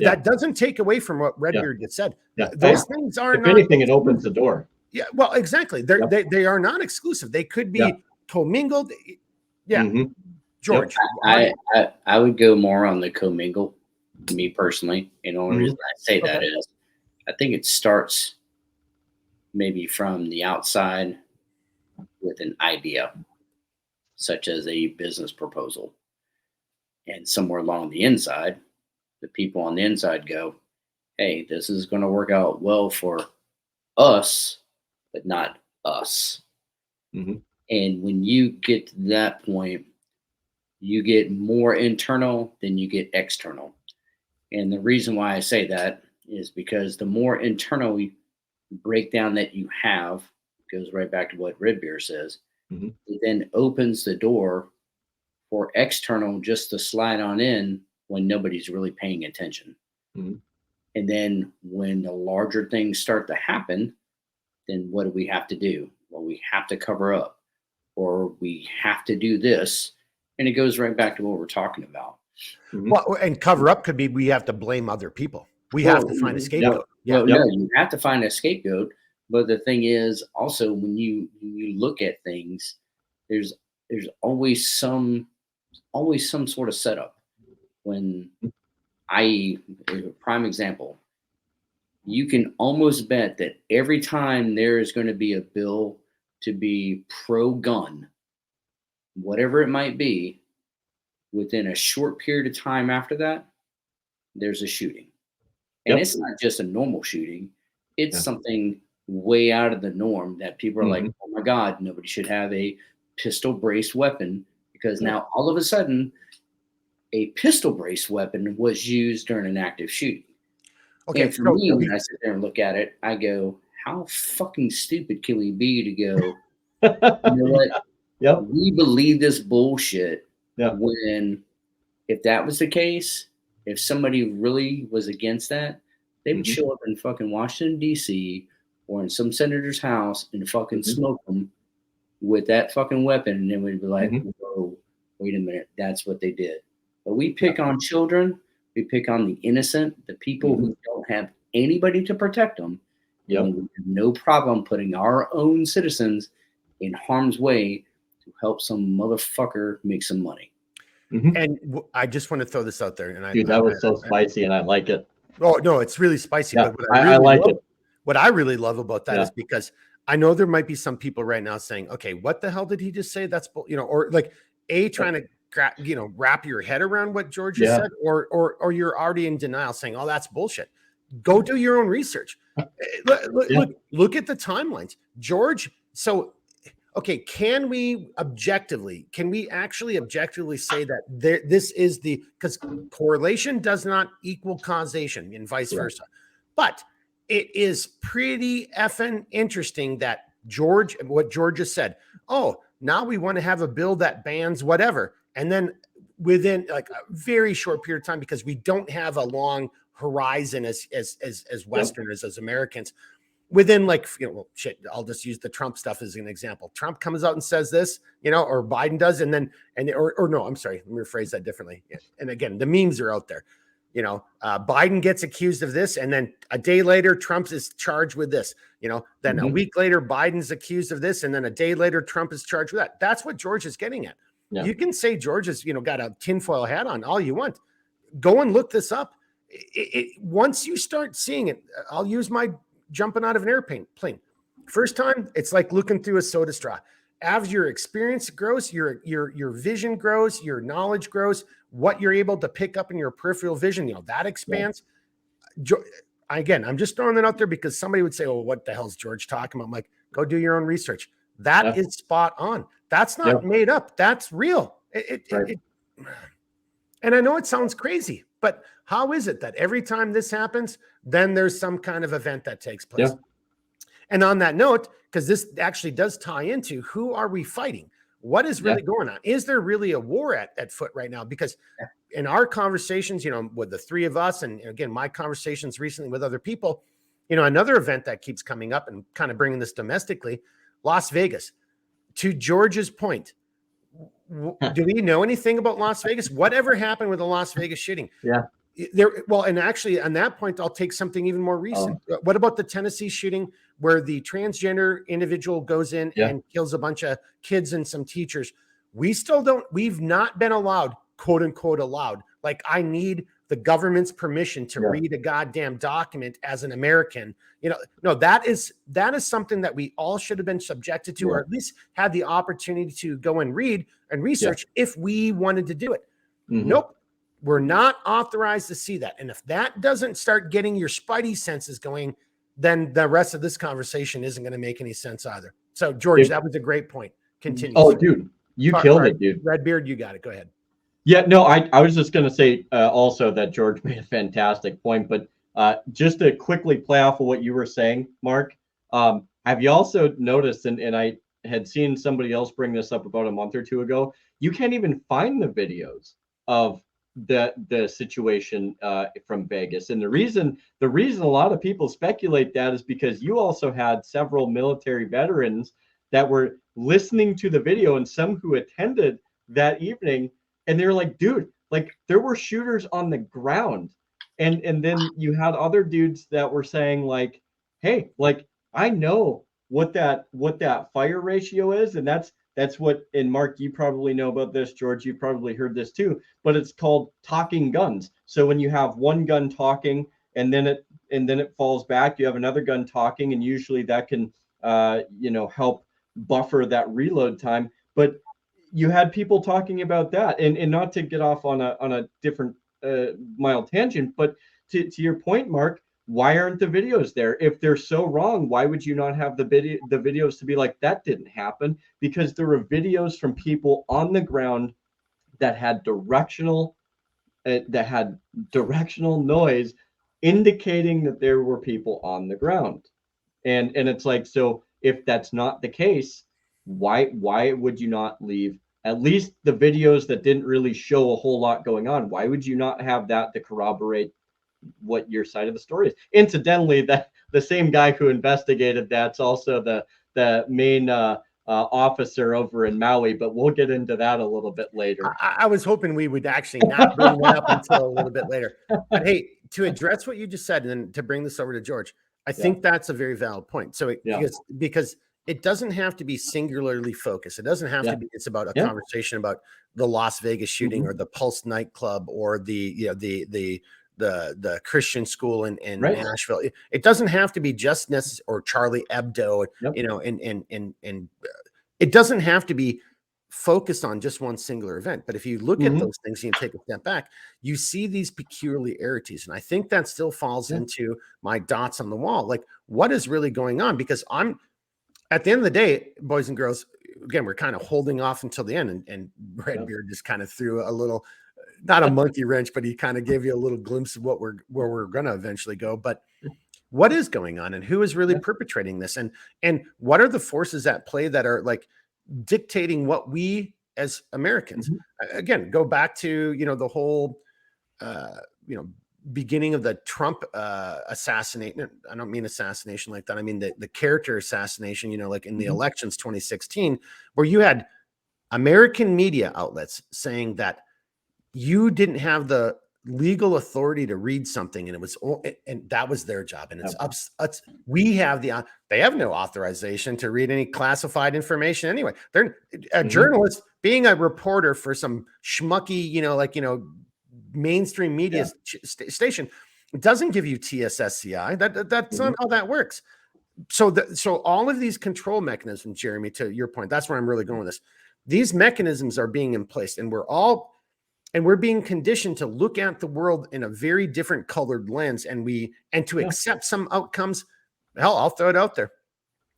That doesn't take away from what Redbeard had said. Those things are not. If anything, it opens the door. Yeah, well, exactly. They are not exclusive. They could be commingled. Yeah. George, I would go more on the commingle, me personally. And the only reason I say that is I think it starts maybe from the outside with an idea, such as a business proposal. And somewhere along the inside, the people on the inside go, hey, this is going to work out well for us, but not us. And when you get to that point, you get more internal than you get external. And the reason why I say that is because the more internal breakdown that you have, goes right back to what Redbeard says, it then opens the door for external just to slide on in when nobody's really paying attention. And then when the larger things start to happen, then what do we have to do? Well, we have to cover up, or we have to do this. And it goes right back to what we're talking about. Well, and cover up could be we have to blame other people. We have to find a scapegoat. No, you have to find a scapegoat. But the thing is, also, when you look at things, there's always some sort of setup. When a prime example, you can almost bet that every time there is going to be a bill to be pro-gun, whatever it might be, within a short period of time after that, there's a shooting. And it's not just a normal shooting. It's something way out of the norm that people are like, oh my God, nobody should have a pistol braced weapon, because now all of a sudden a pistol braced weapon was used during an active shooting. Okay, And for me, when I sit there and look at it, I go, how fucking stupid can we be to go, you know what? Yep. We believe this bullshit Yep. when, if that was the case, if somebody really was against that, they would show up in fucking Washington, D.C. or in some senator's house and fucking smoke them with that fucking weapon. And then we'd be like, whoa, wait a minute. That's what they did. But we pick on children. We pick on the innocent, the people who don't have anybody to protect them. Yep. And we have no problem putting our own citizens in harm's way to help some motherfucker make some money. And I just want to throw this out there. And Dude, that was so spicy, and I like it. Oh no, it's really spicy. Yeah, but what I like it. What I really love about that is because I know there might be some people right now saying, "Okay, what the hell did he just say?" That's or like trying to wrap your head around what George just said, or you're already in denial, saying, "Oh, that's bullshit." Go do your own research. Look at the timelines, George. So. Okay, can we actually objectively say that this is because correlation does not equal causation and vice versa. But it is pretty effing interesting that what George just said, oh, now we want to have a bill that bans whatever. And then within like a very short period of time, because we don't have a long horizon as Westerners, as Americans, within I'll just use the Trump stuff as an example. Trump comes out and says this, or Biden does. And then, no, I'm sorry. Let me rephrase that differently. And again, the memes are out there, Biden gets accused of this. And then a day later, Trump is charged with this, then a week later, Biden's accused of this. And then a day later, Trump is charged with that. That's what George is getting at. Yeah. You can say George has, got a tinfoil hat on all you want. Go and look this up. Once you start seeing it, I'll use my jumping out of an airplane. First time, it's like looking through a soda straw. As your experience grows, your vision grows, your knowledge grows, what you're able to pick up in your peripheral vision, that expands. Yeah. Again, I'm just throwing that out there because somebody would say, "Oh, what the hell's George talking about?" I'm like, go do your own research. That is spot on. That's not made up. That's real. And I know it sounds crazy, but how is it that every time this happens, then there's some kind of event that takes place? Yeah. And on that note, because this actually does tie into who are we fighting? What is really going on? Is there really a war at foot right now? Because in our conversations, with the three of us, and again, my conversations recently with other people, another event that keeps coming up and kind of bringing this domestically, Las Vegas. To George's point, do we know anything about Las Vegas? Whatever happened with the Las Vegas shooting? Yeah. And actually on that point, I'll take something even more recent. What about the Tennessee shooting where the transgender individual goes in and kills a bunch of kids and some teachers? We've not been allowed, quote unquote, allowed. Like, I need the government's permission to read a goddamn document as an American. No, that is something that we all should have been subjected to, or at least had the opportunity to go and read and research if we wanted to do it. Nope. We're not authorized to see that. And if that doesn't start getting your spidey senses going, then the rest of this conversation isn't going to make any sense either. So, George, that was a great point. Continue. Oh, dude, you killed it, dude. Redbeard, you got it. Go ahead. Yeah, no, I was just going to say also that George made a fantastic point, but just to quickly play off of what you were saying, Mark, have you also noticed, and I had seen somebody else bring this up about a month or two ago, you can't even find the videos of the situation from Vegas. And the reason a lot of people speculate that is because you also had several military veterans that were listening to the video, and some who attended that evening, and they're like, dude, like, there were shooters on the ground. And then you had other dudes that were saying, like, hey, like, I know what that fire ratio is, and that's what, and Mark, you probably know about this, George, you probably heard this too, but it's called talking guns. So when you have one gun talking and then it falls back, you have another gun talking, and usually that can help buffer that reload time. But you had people talking about that, and not to get off on a different mild tangent, but to your point, Mark, why aren't the videos there? If they're so wrong, why would you not have the videos to be like, that didn't happen? Because there were videos from people on the ground that had directional noise indicating that there were people on the ground. And it's like, so if that's not the case, why would you not leave at least the videos that didn't really show a whole lot going on? Why would you not have that to corroborate what your side of the story is? Incidentally, that the same guy who investigated that's also the main officer over in Maui, but we'll get into that a little bit later. I was hoping we would actually not bring that up until a little bit later. But hey, to address what you just said, and then to bring this over to George, I think that's a very valid point. So because it doesn't have to be singularly focused. It doesn't have to be. It's about a conversation about the Las Vegas shooting or the Pulse nightclub or the Christian school in Nashville. It doesn't have to be just necessary, or Charlie Hebdo, and it doesn't have to be focused on just one singular event. But if you look at those things and you take a step back, you see these peculiarities. And I think that still falls into my dots on the wall. Like, what is really going on? Because at the end of the day, boys and girls, again, we're kind of holding off until the end, and Redbeard just kind of threw a little, not a monkey wrench, but he kind of gave you a little glimpse of where we're going to eventually go. But what is going on, and who is really perpetrating this, and what are the forces at play that are like dictating what we as Americans, again, go back to, the whole, beginning of the Trump assassination. I don't mean assassination like that. I mean the character assassination, like in the elections 2016, where you had American media outlets saying that you didn't have the legal authority to read something, and that was their job. And they have no authorization to read any classified information anyway. They're a journalist being a reporter for some schmucky, mainstream media station. It doesn't give you TSSCI. That's not how that works. So all of these control mechanisms, Jeremy, to your point, that's where I'm really going with this. These mechanisms are being in place, and we're being conditioned to look at the world in a very different colored lens, and to accept some outcomes. Hell, I'll throw it out there.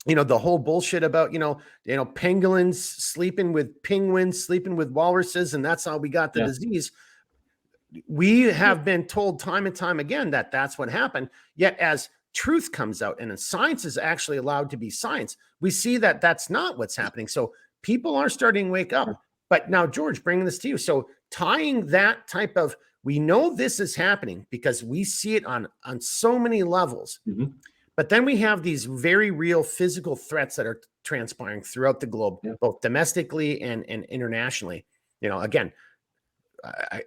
The whole bullshit about, pangolins sleeping with penguins, sleeping with walruses, and that's how we got the disease. We have been told time and time again that that's what happened. Yet as truth comes out and science is actually allowed to be science, we see that that's not what's happening. So people are starting to wake up. But now, George, bringing this to you. So tying that type of, we know this is happening because we see it on so many levels. But then we have these very real physical threats that are transpiring throughout the globe, both domestically and internationally. Again, I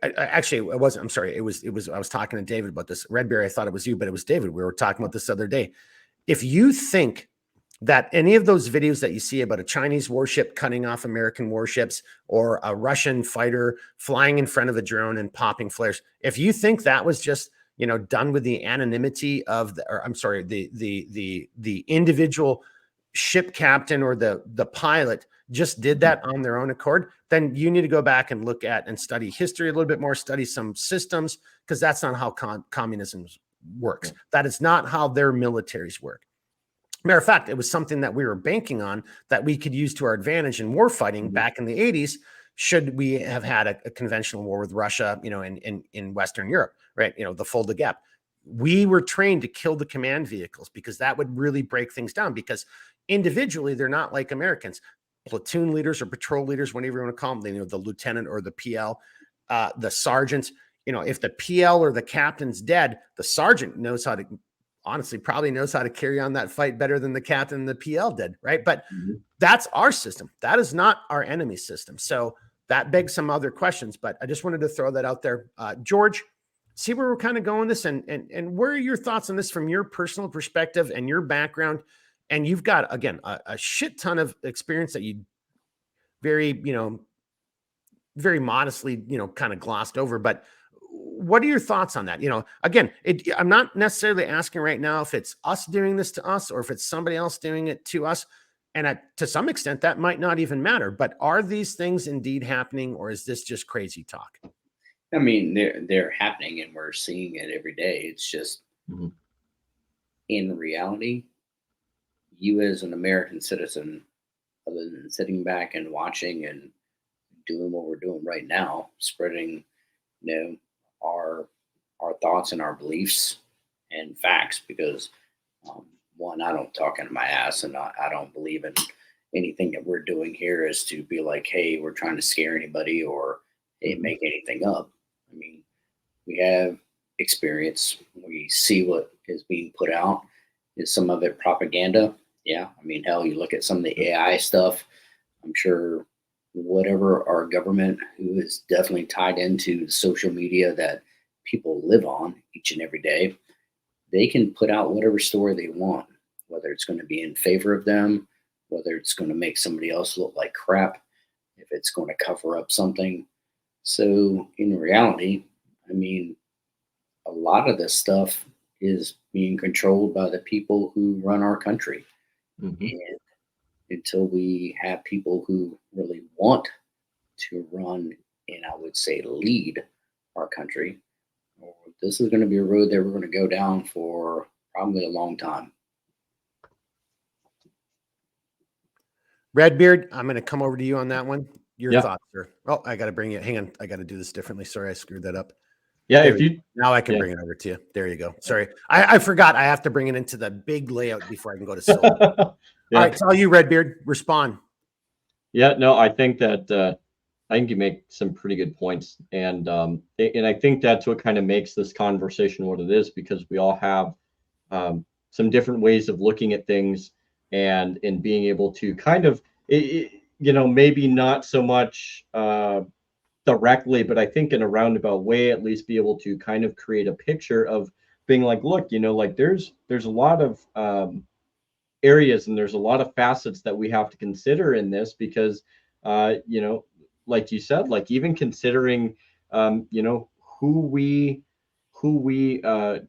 wasn't. I'm sorry. It was. I was talking to David about this. Redbeard, I thought it was you, but it was David. We were talking about this the other day. If you think that any of those videos that you see about a Chinese warship cutting off American warships, or a Russian fighter flying in front of a drone and popping flares, if you think that was just, done with the anonymity of the individual ship captain or the pilot just did that on their own accord, then you need to go back and look at and study history a little bit more, study some systems, because that's not how communism works. That is not how their militaries work. Matter of fact, it was something that we were banking on that we could use to our advantage in war fighting back in the 80s, should we have had a conventional war with Russia, in Western Europe, right? The Fulda Gap. We were trained to kill the command vehicles because that would really break things down, because individually they're not like Americans. Platoon leaders or patrol leaders, whatever you want to call them, the lieutenant or the PL, the sergeants, if the PL or the captain's dead, the sergeant probably knows how to carry on that fight better than the captain and the PL did, right? But that's our system. That is not our enemy system. So that begs some other questions, but I just wanted to throw that out there. George, see where we're kind of going this, and where are your thoughts on this from your personal perspective and your background? And you've got, again, a shit ton of experience that you very modestly, kind of glossed over, but what are your thoughts on that? Again, I'm not necessarily asking right now if it's us doing this to us or if it's somebody else doing it to us. And to some extent, that might not even matter. But are these things indeed happening, or is this just crazy talk? I mean, they're happening, and we're seeing it every day. It's just in reality, you as an American citizen, other than sitting back and watching and doing what we're doing right now, spreading, our thoughts and our beliefs and facts, because one, I don't talk into my ass, and I don't believe in anything that we're doing here is to be like, hey, we're trying to scare anybody or hey, make anything up. I mean, we have experience. We see what is being put out. Is some of it propaganda? Yeah. I mean, hell, you look at some of the AI stuff. I'm sure whatever our government, who is definitely tied into the social media that people live on each and every day, they can put out whatever story they want, whether it's going to be in favor of them, whether it's going to make somebody else look like crap, if it's going to cover up something. So in reality, I mean, a lot of this stuff is being controlled by the people who run our country. Mhm. And until we have people who really want to run and I would say lead our country, this is going to be a road that we're going to go down for probably a long time. Redbeard, I'm going to come over to you on that one. Your Yeah. thoughts, sir. Oh, I got to bring it. Hang on. I got to do this differently. Sorry, I screwed that up. Yeah. There If we you, go. Now I can yeah. bring it over to you. There you go. Sorry. I forgot I have to bring it into the big layout before I can go to solar. Yeah. All right. It's all you, Redbeard. Respond. Yeah, no, I think that I think you make some pretty good points, and I think that's what kind of makes this conversation what it is, because we all have some different ways of looking at things, and being able to kind of, maybe not so much directly, but I think in a roundabout way, at least be able to kind of create a picture of being like, look, like there's a lot of areas and there's a lot of facets that we have to consider in this, because like you said, like even considering who we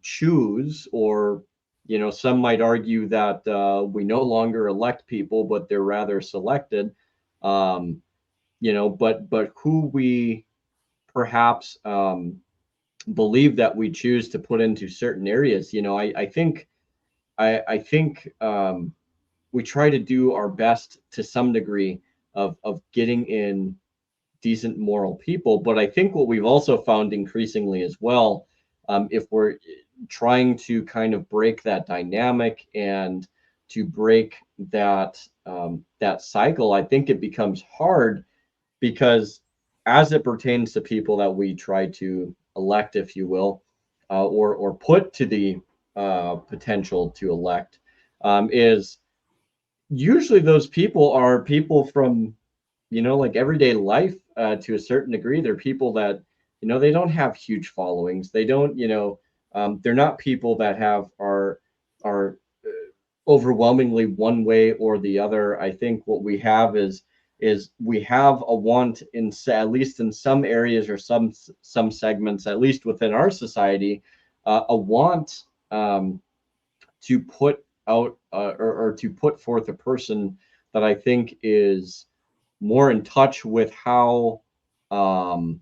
choose, or some might argue that we no longer elect people but they're rather selected, but who we perhaps believe that we choose to put into certain areas. I think we try to do our best to some degree of getting in decent moral people. But I think what we've also found increasingly as well, if we're trying to kind of break that dynamic and to break that cycle, I think it becomes hard, because as it pertains to people that we try to elect, if you will, or put to the potential to elect, is usually those people are people from like everyday life, to a certain degree. They're people that they don't have huge followings. They don't, they're not people that are overwhelmingly one way or the other. I think what we have is we have a want at least in some areas, or some segments, at least within our society, a want to put out, or to put forth a person that I think is more in touch with how um,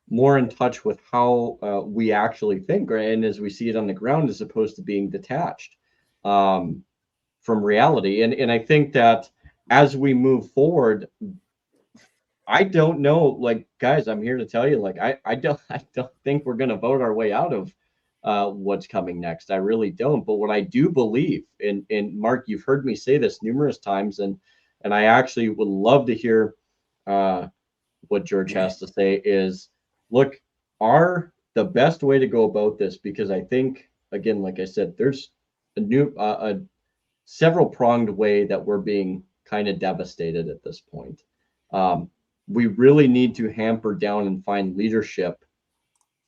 we actually think, right? And as we see it on the ground, as opposed to being detached um, from reality. And I think that as we move forward, I don't know, like, guys, I'm here to tell you, like, I don't think we're gonna vote our way out of what's coming next. I really don't. But what I do believe, and Mark, you've heard me say this numerous times, and I actually would love to hear uh, what George has to say, is, look, the best way to go about this, because I think, again, like I said, there's a several pronged way that we're being kind of devastated at this point. Um, we really need to hamper down and find leadership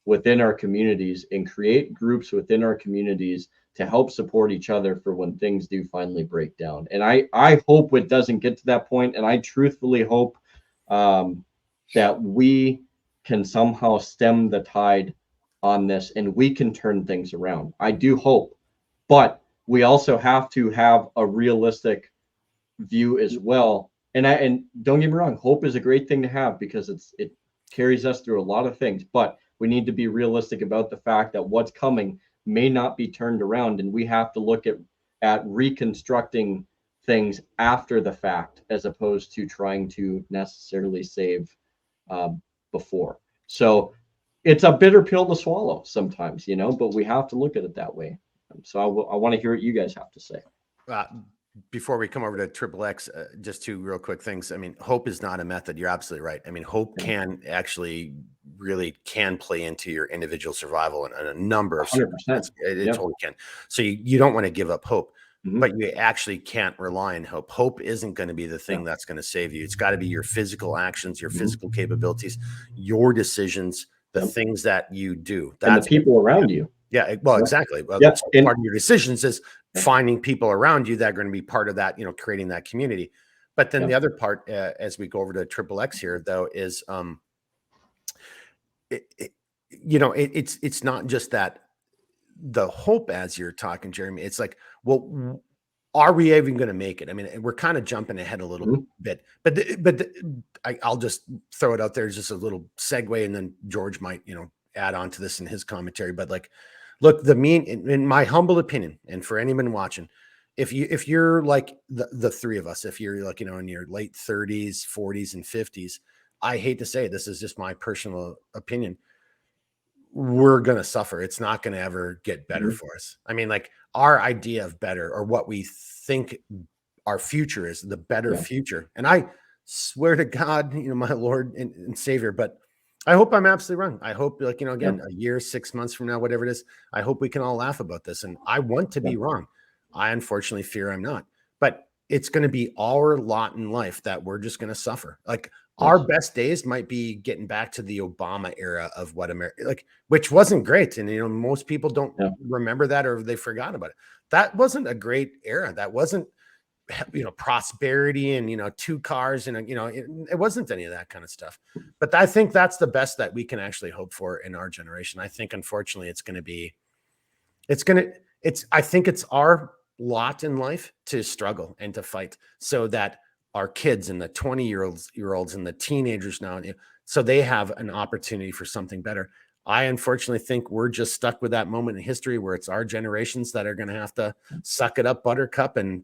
within our communities and create groups within our communities to help support each other for when things do finally break down. And I hope it doesn't get to that point. And I truthfully hope that we can somehow stem the tide on this and we can turn things around. I do hope, but we also have to have a realistic view as well. And don't get me wrong, hope is a great thing to have, because it carries us through a lot of things, but we need to be realistic about the fact that what's coming may not be turned around, and we have to look at reconstructing things after the fact as opposed to trying to necessarily save before. So it's a bitter pill to swallow sometimes, but we have to look at it that way. So I want to hear what you guys have to say. Before we come over to Triple X, just two real quick things. I mean, hope is not a method. You're absolutely right. I mean, hope can actually really can play into your individual survival in a number of 100%. It totally can. So you don't want to give up hope, but you actually can't rely on hope. Hope isn't going to be the thing that's going to save you. It's got to be your physical actions, your physical capabilities, your decisions, the things that you do. That's the people around you. Yeah, well, exactly. Well, part of your decisions is finding people around you that are going to be part of that, creating that community. But then the other part, as we go over to Triple X here, though, is, it's not just that the hope as you're talking, Jeremy. It's like, well, are we even going to make it? I mean, we're kind of jumping ahead a little bit, but I'll just throw it out there as just a little segue, and then George might, add on to this in his commentary. But like, look, in my humble opinion, and for anyone watching, if you're like the three of us, if you're like, in your late 30s, 40s, and 50s, I hate to say it, this is just my personal opinion, we're going to suffer. It's not going to ever get better for us. I mean, like, our idea of better, or what we think our future is, the better future. And I swear to God, my Lord and Savior, but I hope I'm absolutely wrong. I hope, like, again, a year, 6 months from now, whatever it is, I hope we can all laugh about this. And I want to be wrong. I unfortunately fear I'm not, but it's going to be our lot in life that we're just going to suffer. Like, our best days might be getting back to the Obama era of what America, which wasn't great. And, most people don't remember that, or they forgot about it. That wasn't a great era. That wasn't, prosperity and, two cars and, it wasn't any of that kind of stuff. But I think that's the best that we can actually hope for in our generation. I think, unfortunately, I think it's our lot in life to struggle and to fight, so that our kids and the 20-year-olds and the teenagers now, so they have an opportunity for something better. I unfortunately think we're just stuck with that moment in history where it's our generations that are going to have to suck it up, buttercup, and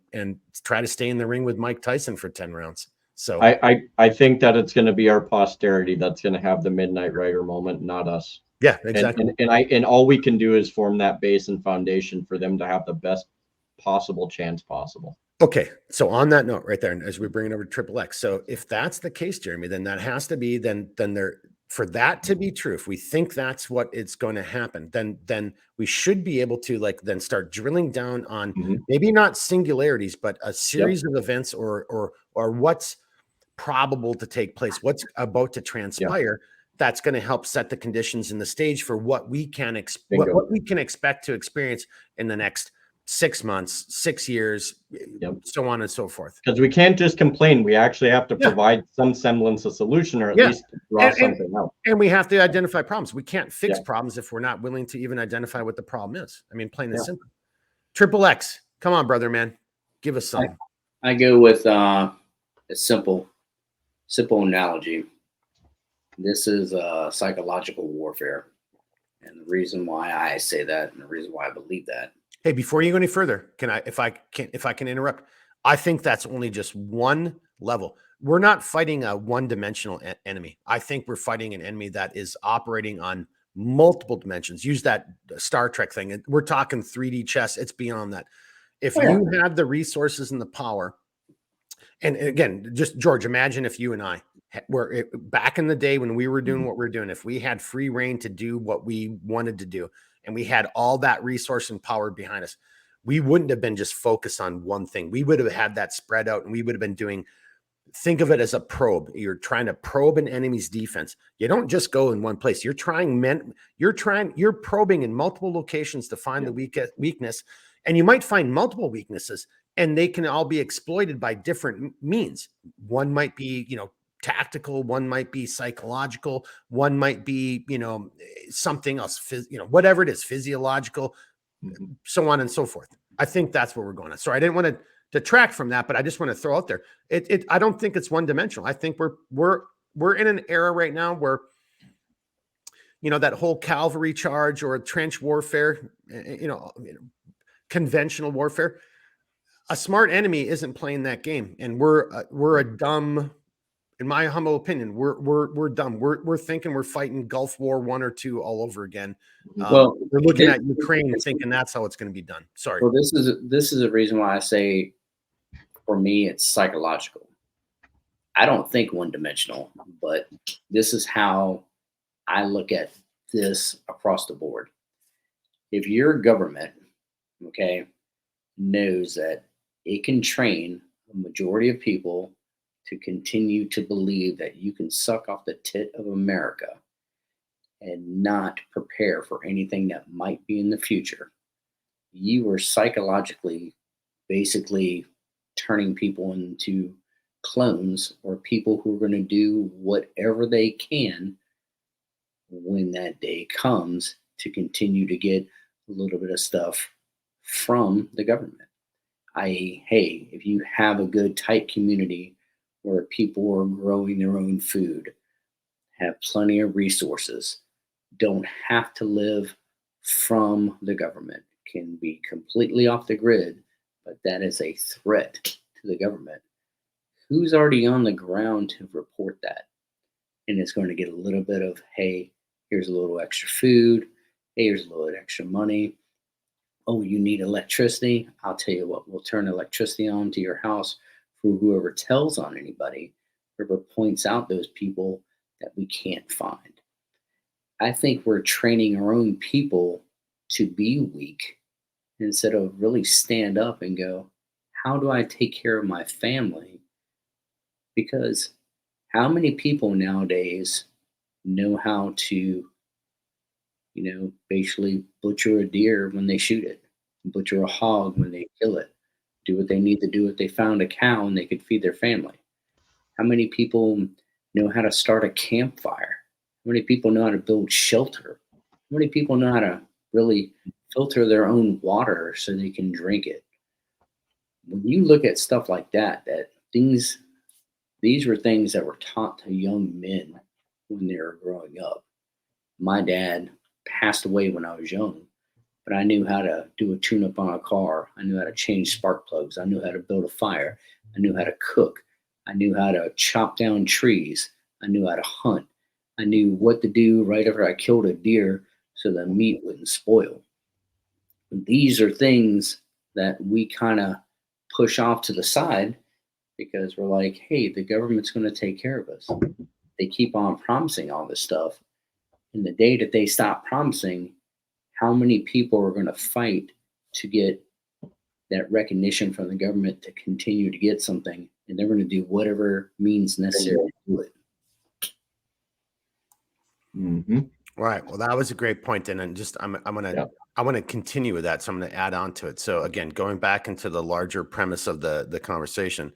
try to stay in the ring with Mike Tyson for 10 rounds. So I think that it's going to be our posterity that's going to have the Midnight Rider moment, not us. Yeah, exactly. And all we can do is form that base and foundation for them to have the best possible chance possible. Okay, so on that note right there, and as we bring it over to Triple X, so if that's the case, Jeremy, then that has to be then there, for that to be true. If we think that's what it's going to happen, then we should be able to then start drilling down on maybe not singularities, but a series of events or what's probable to take place, what's about to transpire. That's going to help set the conditions and the stage for what we can what we can expect to experience in the next 6 months, 6 years, so on and so forth. Because we can't just complain. We actually have to provide some semblance of solution, or at least draw something out. And we have to identify problems. We can't fix problems if we're not willing to even identify what the problem is. I mean, plain and simple. Triple X, come on, brother, man. Give us something. I go with a simple analogy. This is psychological warfare. And the reason why I say that, and the reason why I believe that. Hey, before you go any further, if I can interrupt, I think that's only just one level. We're not fighting a one-dimensional enemy. I think we're fighting an enemy that is operating on multiple dimensions. Use that Star Trek thing. We're talking 3D chess. It's beyond that. If you have the resources and the power, and again, just George, imagine if you and I were back in the day when we were doing what we're doing, if we had free reign to do what we wanted to do, and we had all that resource and power behind us, we wouldn't have been just focused on one thing. We would have had that spread out, and we would have been doing, think of it as a probe. You're trying to probe an enemy's defense. You don't just go in one place. You're probing in multiple locations to find the weakness, and you might find multiple weaknesses, and they can all be exploited by different means. One might be, tactical, one might be psychological, one might be, something else, whatever it is, physiological, so on and so forth. I think that's where we're going. So I didn't want to detract from that, but I just want to throw out there, I don't think it's one dimensional. I think we're in an era right now where that whole cavalry charge or trench warfare, conventional warfare. A smart enemy isn't playing that game, and we're a dumb. In my humble opinion, we're dumb. We're thinking we're fighting Gulf War 1 or 2 all over again. Well, we're looking at Ukraine and thinking that's how it's going to be done. Sorry. Well, this is a reason why I say, for me, it's psychological. I don't think one-dimensional, but this is how I look at this across the board. If your government, okay, knows that it can train a majority of people to continue to believe that you can suck off the tit of America and not prepare for anything that might be in the future, you are psychologically basically turning people into clones or people who are going to do whatever they can when that day comes to continue to get a little bit of stuff from the government. I.e., hey, if you have a good tight community where people are growing their own food, have plenty of resources, don't have to live from the government, can be completely off the grid, but that is a threat to the government. Who's already on the ground to report that? And it's going to get a little bit of, hey, here's a little extra food. Hey, here's a little extra money. Oh, you need electricity? I'll tell you what, we'll turn electricity on to your house for whoever tells on anybody, whoever points out those people that we can't find. I think we're training our own people to be weak instead of really stand up and go, how do I take care of my family? Because how many people nowadays know how to, basically butcher a deer when they shoot it, butcher a hog when they kill it, do what they need to do if they found a cow and they could feed their family? How many people know how to start a campfire? How many people know how to build shelter? How many people know how to really filter their own water so they can drink it? When you look at stuff like that, these were things that were taught to young men when they were growing up. My dad passed away when I was young, but I knew how to do a tune-up on a car. I knew how to change spark plugs. I knew how to build a fire. I knew how to cook. I knew how to chop down trees. I knew how to hunt. I knew what to do right after I killed a deer so the meat wouldn't spoil. These are things that we kind of push off to the side because we're like, hey, the government's going to take care of us. They keep on promising all this stuff. And the day that they stop promising, how many people are going to fight to get that recognition from the government to continue to get something? And they're going to do whatever means necessary to do it. Mm-hmm. Right. Well, that was a great point. And then I want to continue with that. So I'm going to add on to it. So again, going back into the larger premise of the conversation,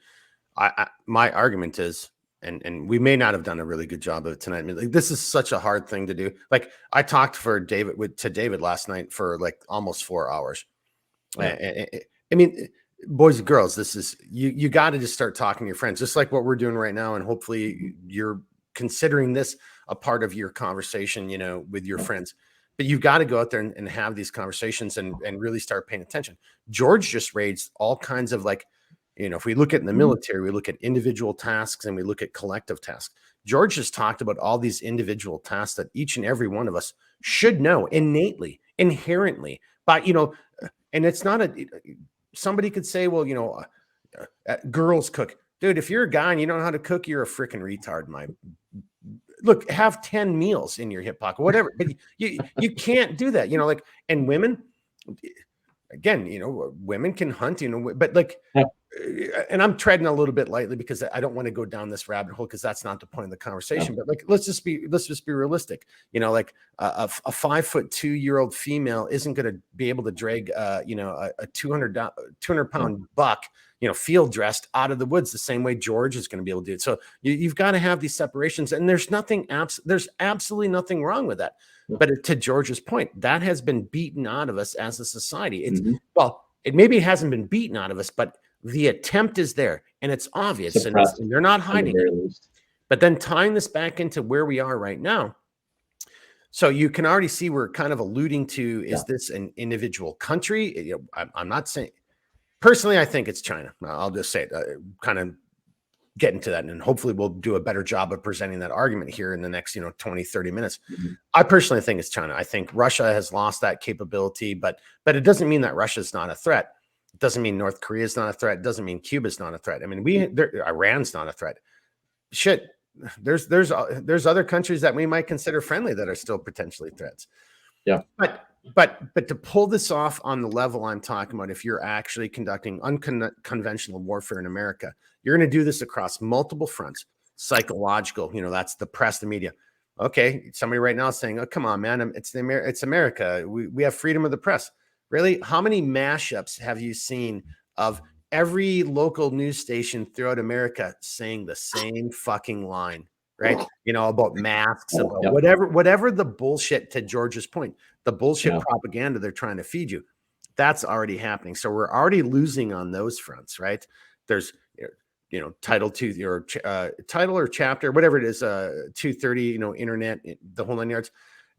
my argument is, and we may not have done a really good job of it tonight. I mean, this is such a hard thing to do. Like I talked to David last night for like almost 4 hours. Yeah. I mean, boys and girls, this is, you got to just start talking to your friends, just like what we're doing right now. And hopefully you're considering this a part of your conversation, with your friends. But you've got to go out there and have these conversations and really start paying attention. George just raised all kinds of if we look at in the military, we look at individual tasks and we look at collective tasks. George just talked about all these individual tasks that each and every one of us should know innately, inherently. But, and it's not somebody could say, well, girls cook. Dude, if you're a guy and you don't know how to cook, you're a freaking retard. Look, have 10 meals in your hip pocket, whatever. But you can't do that, and women, again, women can hunt, but and I'm treading a little bit lightly because I don't want to go down this rabbit hole because that's not the point of the conversation. But let's just be realistic. A 5'2" female isn't going to be able to drag a 200-pound buck, field dressed out of the woods the same way George is going to be able to do it. So you've got to have these separations, and there's absolutely nothing wrong with that. But to George's point, that has been beaten out of us as a society. It's it maybe hasn't been beaten out of us, but the attempt is there, and it's obvious, and they're not hiding it. But then tying this back into where we are right now, So you can already see we're kind of alluding to, is this an individual country? You know, I'm not saying, personally, I think it's China. I'll just say it, kind of get into that. And hopefully we'll do a better job of presenting that argument here in the next, 20, 30 minutes. I personally think it's China. I think Russia has lost that capability, but it doesn't mean that Russia's not a threat. It doesn't mean North Korea is not a threat. It doesn't mean Cuba's not a threat. I mean, Iran's not a threat. Shit. There's other countries that we might consider friendly that are still potentially threats. Yeah. But to pull this off on the level I'm talking about, if you're actually conducting unconventional warfare in America, you're going to do this across multiple fronts. Psychological, that's the press, the media. Okay, somebody right now is saying, "Oh, come on, man, it's America. We have freedom of the press." Really? How many mashups have you seen of every local news station throughout America saying the same fucking line, right? About masks, about whatever the bullshit, to George's point, the bullshit propaganda they're trying to feed you. That's already happening. So we're already losing on those fronts, right? There's, Title 2 or title or chapter, whatever it is, 230, internet, the whole 9 yards.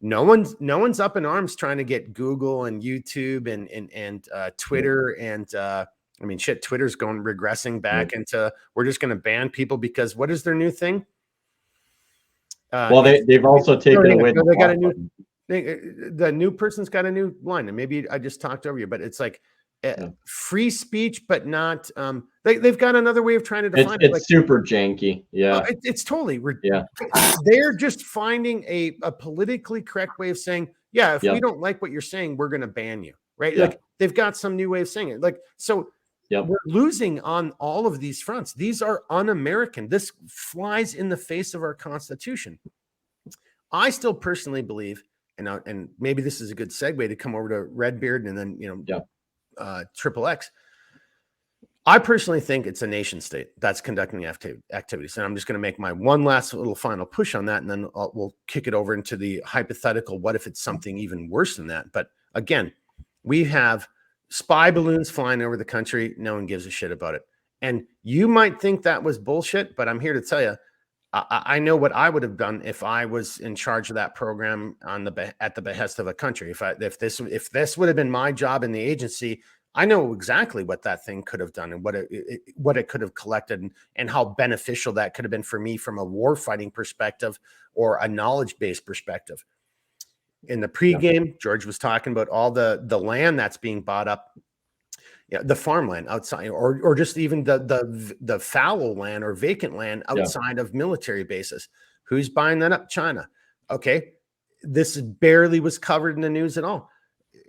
No one's up in arms trying to get Google and YouTube and Twitter and I mean, shit, Twitter's regressing back into, we're just going to ban people because what is their new thing? Well, they've also taken away. They got a new. The new person's got a new line, and maybe I just talked over you, but it's like free speech, but not. They've got another way of trying to define it. It's like, super janky. Yeah, it's totally. They're just finding a politically correct way of saying, yeah, if we don't like what you're saying, we're going to ban you, right? Yeah. Like they've got some new way of saying it, like so. We're losing on all of these fronts. These are un-American. This flies in the face of our Constitution. I still personally believe, and maybe this is a good segue to come over to Redbeard and then Triple X. I personally think it's a nation state that's conducting activities, and I'm just going to make my one last little final push on that, and then we'll kick it over into the hypothetical. What if it's something even worse than that? But again, we have spy balloons flying over the country. No one gives a shit about it. And you might think that was bullshit, but I'm here to tell you, I know what I would have done if I was in charge of that program at the behest of a country. If this would have been my job in the agency, I know exactly what that thing could have done and what it could have collected and how beneficial that could have been for me from a war fighting perspective or a knowledge-based perspective. In the pregame, George was talking about all the land that's being bought up, the farmland outside, or just even the fallow land or vacant land outside of military bases. Who's buying that up? China. Okay, this barely was covered in the news at all.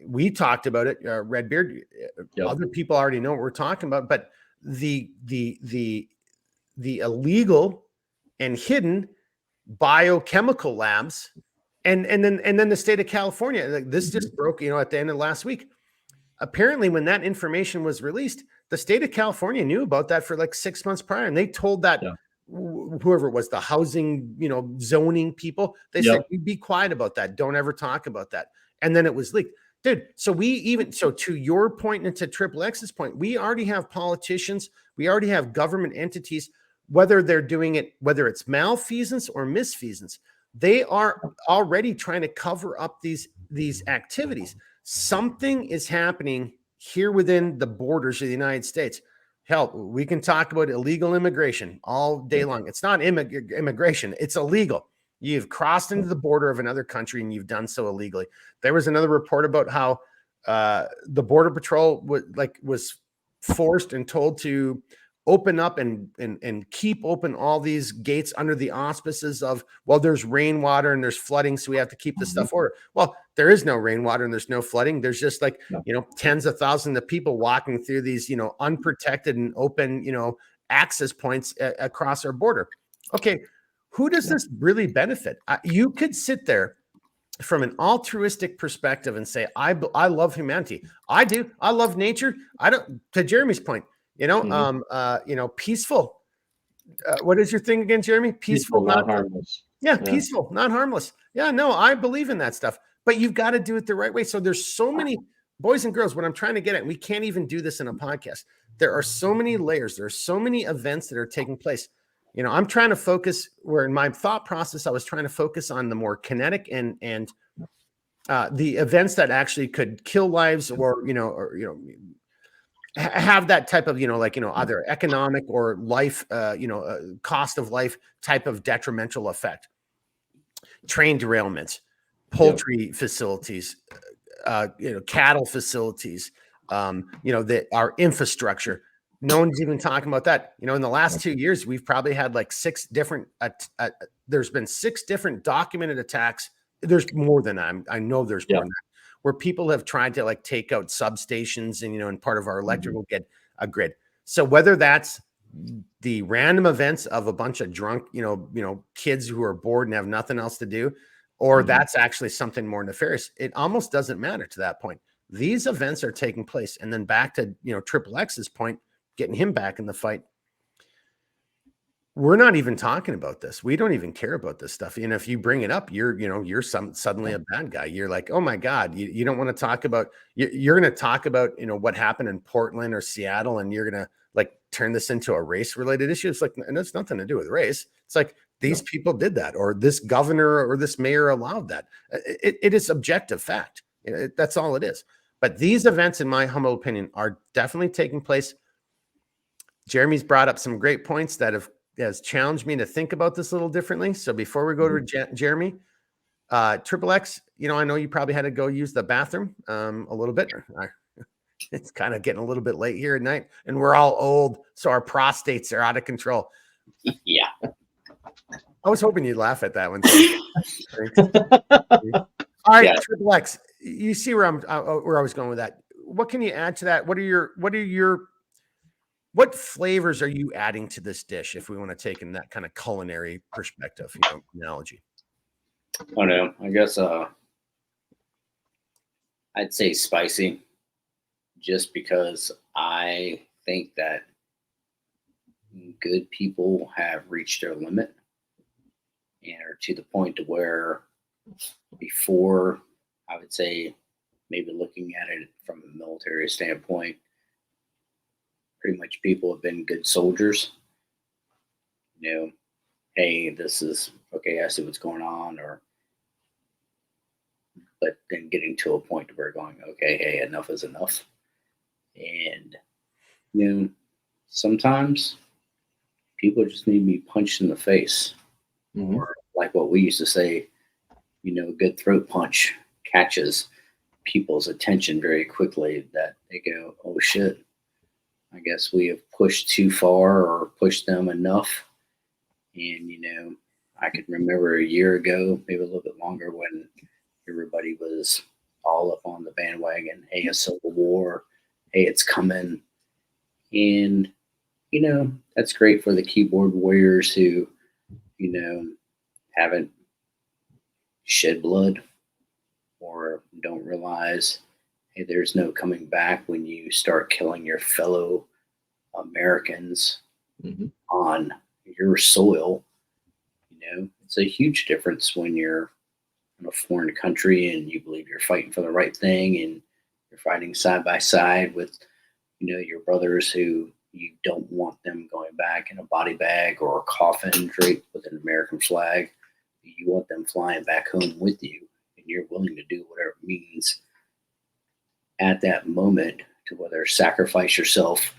We talked about it, Redbeard. Other people already know what we're talking about, but the illegal and hidden biochemical labs. And then the state of California, like this just broke, at the end of last week. Apparently, when that information was released, the state of California knew about that for like 6 months prior, and they told that whoever it was, the housing, zoning people, they said, "You be quiet about that. Don't ever talk about that." And then it was leaked, dude. So to your point and to Triple X's point, we already have politicians, we already have government entities, whether they're doing it, whether it's malfeasance or misfeasance. They are already trying to cover up these activities. Something is happening here within the borders of the United States. Hell, we can talk about illegal immigration all day long. It's not immigration. It's illegal. You've crossed into the border of another country and you've done so illegally. There was another report about how the Border Patrol was forced and told to open up and keep open all these gates under the auspices of, well, there's rainwater and there's flooding, so we have to keep this stuff ordered. Well, there is no rainwater and there's no flooding. There's just tens of thousands of people walking through these, unprotected and open, access points across our border. Okay, who does this really benefit? You could sit there from an altruistic perspective and say, I love humanity. I do. I love nature. I don't, to Jeremy's point, peaceful. What is your thing again, Jeremy? Peaceful, not harmless. Yeah, peaceful, not harmless. Yeah, no, I believe in that stuff, but you've got to do it the right way. So there's so many boys and girls, what I'm trying to get at, we can't even do this in a podcast. There are so many layers. There are so many events that are taking place. You know, I'm trying to focus where in my thought process, I was trying to focus on the more kinetic and the events that actually could kill lives or, have that type of, either economic or life, cost of life type of detrimental effect. Train derailments, poultry facilities, cattle facilities, that our infrastructure. No one's even talking about that. You know, in the last 2 years, we've probably had like 6 different, there's been 6 different documented attacks. There's more than that. I know there's more than that, where people have tried to like take out substations and, and part of our electrical grid. So whether that's the random events of a bunch of drunk, kids who are bored and have nothing else to do, or that's actually something more nefarious, it almost doesn't matter to that point. These events are taking place. And then back to, Triple X's point, getting him back in the fight. We're not even talking about this. We don't even care about this stuff. And if you bring it up, you're suddenly a bad guy. You're like, oh my God, you don't want to talk about, you're going to talk about, what happened in Portland or Seattle. And you're going to like turn this into a race related issue. It's like, and it's nothing to do with race. It's like these people did that, or this governor or this mayor allowed that. It is objective fact. That's all it is. But these events, in my humble opinion, are definitely taking place. Jeremy's brought up some great points that has challenged me to think about this a little differently. So before we go to Jeremy, Triple X, I know you probably had to go use the bathroom a little bit. It's kind of getting a little bit late here at night, and we're all old, so our prostates are out of control. Yeah. I was hoping you'd laugh at that one. All right, Triple X, you see where I was going with that. What can you add to that? What flavors are you adding to this dish, if we want to take in that kind of culinary perspective, analogy? Oh no, I guess I'd say spicy, just because I think that good people have reached their limit and are to the point to where before, I would say, maybe looking at it from a military standpoint, pretty much people have been good soldiers. Hey, this is okay, I see what's going on, but then getting to a point where going, okay, hey, enough is enough. And sometimes people just need to be punched in the face. Or like what we used to say, a good throat punch catches people's attention very quickly, that they go, oh shit, I guess we have pushed too far or pushed them enough. And, I could remember a year ago, maybe a little bit longer, when everybody was all up on the bandwagon. Hey, a civil war. Hey, it's coming. And, that's great for the keyboard warriors who, haven't shed blood or don't realize, hey, there's no coming back when you start killing your fellow Americans on your soil. It's a huge difference when you're in a foreign country and you believe you're fighting for the right thing, and you're fighting side by side with, your brothers who you don't want them going back in a body bag or a coffin draped with an American flag. You want them flying back home with you, and you're willing to do whatever it means at that moment to whether sacrifice yourself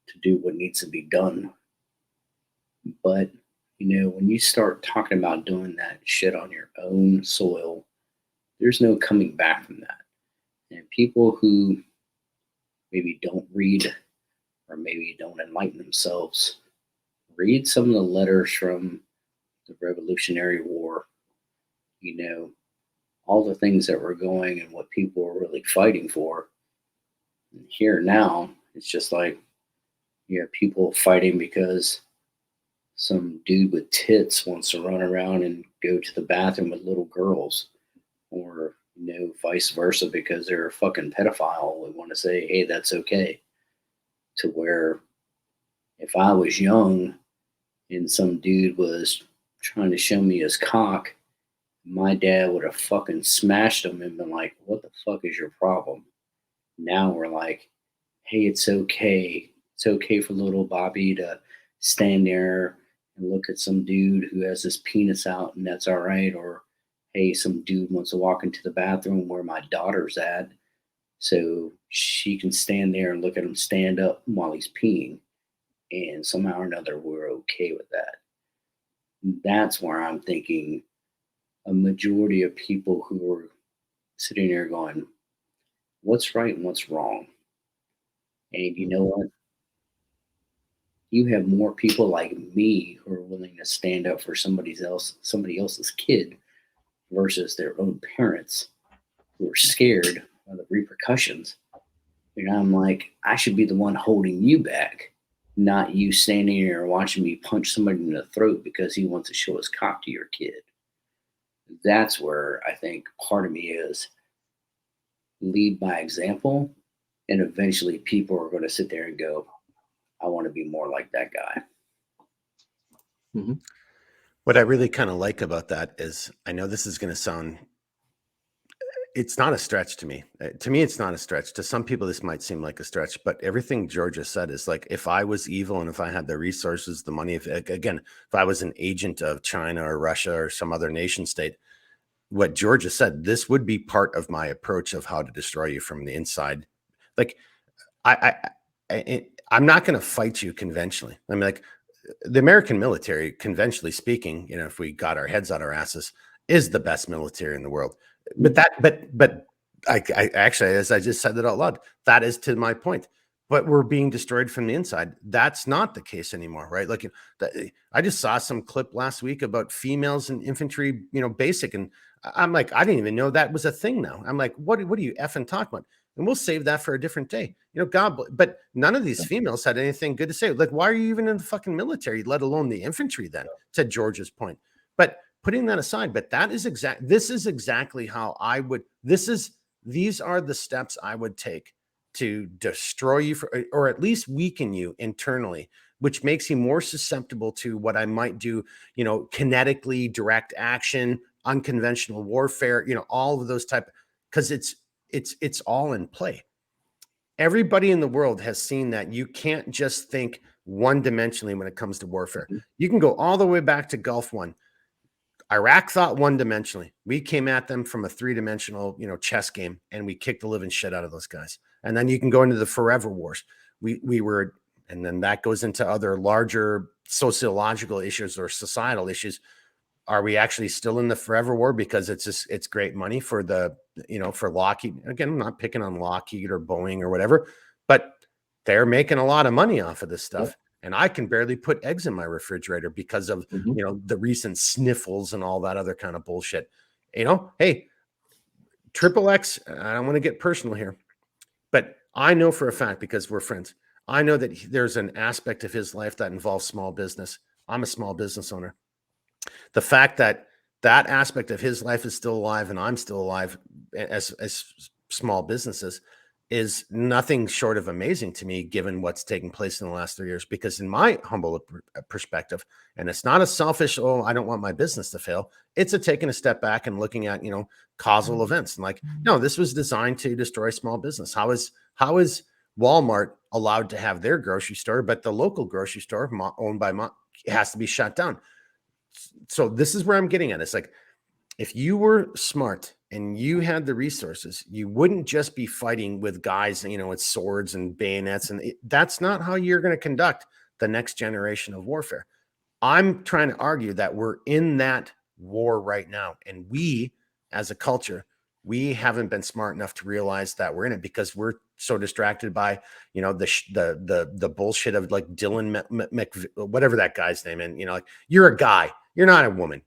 to do what needs to be done. But, when you start talking about doing that shit on your own soil, there's no coming back from that. And people who maybe don't read or maybe don't enlighten themselves, read some of the letters from the Revolutionary War, all the things that were going and what people were really fighting for. And here now, it's just like you have people fighting because some dude with tits wants to run around and go to the bathroom with little girls, or, vice versa, because they're a fucking pedophile. We want to say, hey, that's okay. To where if I was young and some dude was trying to show me his cock, my dad would have fucking smashed him and been like, what the fuck is your problem? Now we're like, hey, it's okay. It's okay for little Bobby to stand there and look at some dude who has his penis out and that's all right. Or, hey, some dude wants to walk into the bathroom where my daughter's at. So she can stand there and look at him stand up while he's peeing. And somehow or another, we're okay with that. That's where I'm thinking a majority of people who are sitting there going, what's right and what's wrong? And you know what? You have more people like me who are willing to stand up for somebody else's kid versus their own parents who are scared of the repercussions. And I'm like, I should be the one holding you back, not you standing there watching me punch somebody in the throat because he wants to show his cock to your kid. That's where I think part of me is lead by example. And eventually people are going to sit there and go, I want to be more like that guy. Mm-hmm. What I really kind of like about that is, I know this is going to sound, it's not a stretch to me. To me, it's not a stretch. To some people, this might seem like a stretch, but everything Georgia said is like, if I was evil and if I had the resources, the money, if I was an agent of China or Russia or some other nation state, what Georgia said, this would be part of my approach of how to destroy you from the inside. Like, I'm not going to fight you conventionally. I mean, like, the American military, conventionally speaking, you know, if we got our heads out our asses, is the best military in the world. But I actually, as I just said it out loud, that is to my point. But we're being destroyed from the inside. That's not the case anymore, right? Like, I just saw some clip last week about females in infantry, you know, basic, and I'm like, I didn't even know that was a thing now. I'm like, what are you effing talking about? And we'll save that for a different day. You know, but none of these females had anything good to say. Like, why are you even in the fucking military, let alone the infantry then, to George's point? But putting that aside, but this is exactly how I would, these are the steps I would take to destroy you or at least weaken you internally, which makes you more susceptible to what I might do, you know, kinetically, direct action, unconventional warfare, you know, all of those because it's all in play. Everybody in the world has seen that you can't just think one dimensionally when it comes to warfare. You can go all the way back to Gulf War. Iraq thought one dimensionally. We came at them from a three-dimensional, you know, chess game, and we kicked the living shit out of those guys. And then you can go into the forever wars. We were, and then that goes into other larger sociological issues or societal issues. Are we actually still in the forever war because it's great money for the, you know, for Lockheed? Again, I'm not picking on Lockheed or Boeing or whatever, but they're making a lot of money off of this stuff. Yep. And I can barely put eggs in my refrigerator because of, you know, the recent sniffles and all that other kind of bullshit. You know, hey, XXX, I don't want to get personal here, but I know for a fact, because we're friends, I know that there's an aspect of his life that involves small business. I'm a small business owner. The fact that that aspect of his life is still alive and I'm still alive as small businesses is nothing short of amazing to me, given what's taken place in the last 3 years. Because in my humble perspective, and it's not a selfish, oh, I don't want my business to fail. It's a taking a step back and looking at, you know, causal events and like, no, this was designed to destroy small business. How is Walmart allowed to have their grocery store, but the local grocery store owned by has to be shut down? So this is where I'm getting at. It's like, if you were smart and you had the resources, you wouldn't just be fighting with guys, you know, with swords and bayonets. And that's not how you're going to conduct the next generation of warfare. I'm trying to argue that we're in that war right now. And we, as a culture, we haven't been smart enough to realize that we're in it because we're so distracted by, you know, the bullshit of like Dylan whatever that guy's name. And, you know, like, you're a guy. You're not a woman.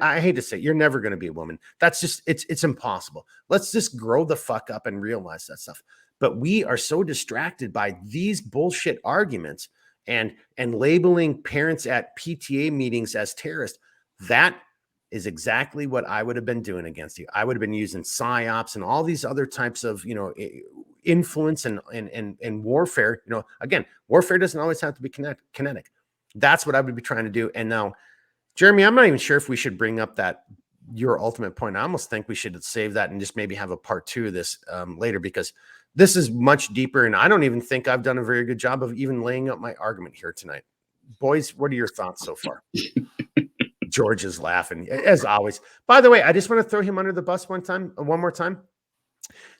I hate to say it, you're never going to be a woman. That's just, it's impossible. Let's just grow the fuck up and realize that stuff. But we are so distracted by these bullshit arguments and labeling parents at PTA meetings as terrorists. That is exactly what I would have been doing against you. I would have been using psyops and all these other types of, you know, influence and warfare. You know, again, warfare doesn't always have to be kinetic. That's what I would be trying to do. And now, Jeremy, I'm not even sure if we should bring up that your ultimate point. I almost think we should save that and just maybe have a part 2 of this later, because this is much deeper. And I don't even think I've done a very good job of even laying out my argument here tonight. boys, what are your thoughts so far? George is laughing as always. By the way, I just want to throw him under the bus one more time.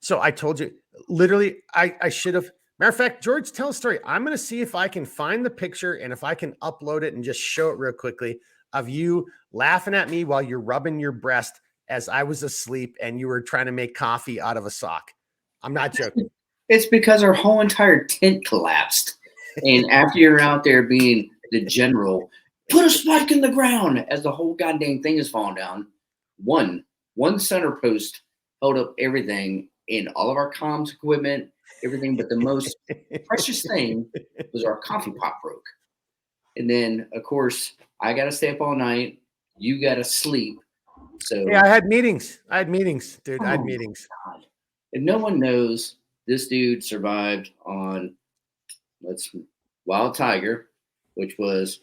So I told you, literally, I should have. Matter of fact, George, tell a story. I'm going to see if I can find the picture and if I can upload it and just show it real quickly of you laughing at me while you're rubbing your breast as I was asleep and you were trying to make coffee out of a sock. I'm not joking. It's because our whole entire tent collapsed. And after you're out there being the general, put a spike in the ground as the whole goddamn thing is falling down. One center post held up everything in all of our comms equipment, everything, but the most precious thing was our coffee pot broke. And then, of course, I got to stay up all night. You got to sleep. So yeah, I had meetings, dude. I had Oh, meetings. God. And no one knows this dude survived on Wild Tiger, which was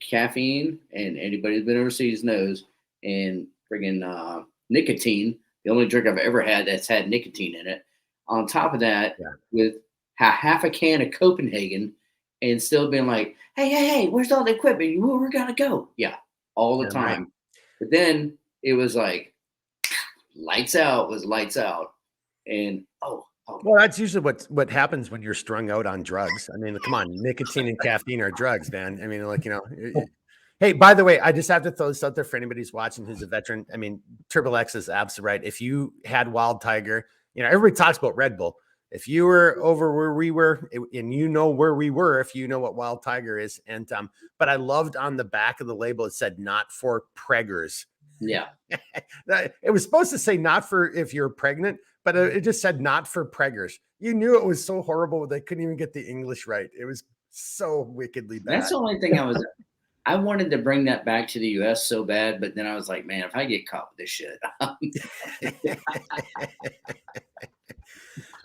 caffeine, and anybody who's been overseas knows, and friggin' nicotine. The only drink I've ever had that's had nicotine in it. On top of that, with half a can of Copenhagen, and still being like, hey, where's all the equipment? We're gonna go. Yeah, all the time. Right. But then it was like lights out was lights out, and well, that's usually what happens when you're strung out on drugs. I mean, come on, nicotine and caffeine are drugs, man. I mean, like, you know. Hey, by the way, I just have to throw this out there for anybody who's watching who's a veteran. I mean, Triple X is absolutely right. If you had Wild Tiger, you know, everybody talks about Red Bull. If you were over where we were, and you know where we were, if you know what Wild Tiger is, and but I loved on the back of the label it said "not for preggers." Yeah, it was supposed to say "not for if you're pregnant," but it just said "not for preggers." You knew it was so horrible they couldn't even get the English right. It was so wickedly bad. That's the only thing I wanted to bring that back to the U.S. so bad, but then I was like, man, if I get caught with this shit.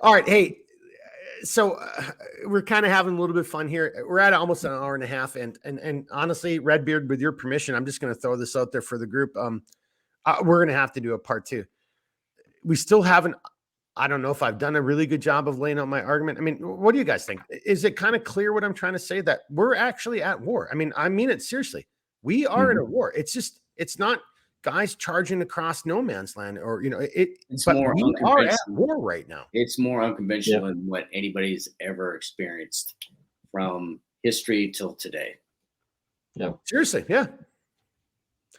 All right. Hey, so we're kind of having a little bit of fun here. We're at almost an hour and a half. And honestly, Redbeard, with your permission, I'm just going to throw this out there for the group. We're going to have to do a part 2. We still haven't, I don't know if I've done a really good job of laying out my argument. I mean, what do you guys think? Is it kind of clear what I'm trying to say, that we're actually at war? I mean it seriously. We are in a war. It's not guys charging across no man's land, or, you know, it's but more we are at war right now. It's more unconventional than what anybody's ever experienced from history till today. Yeah. Seriously. Yeah.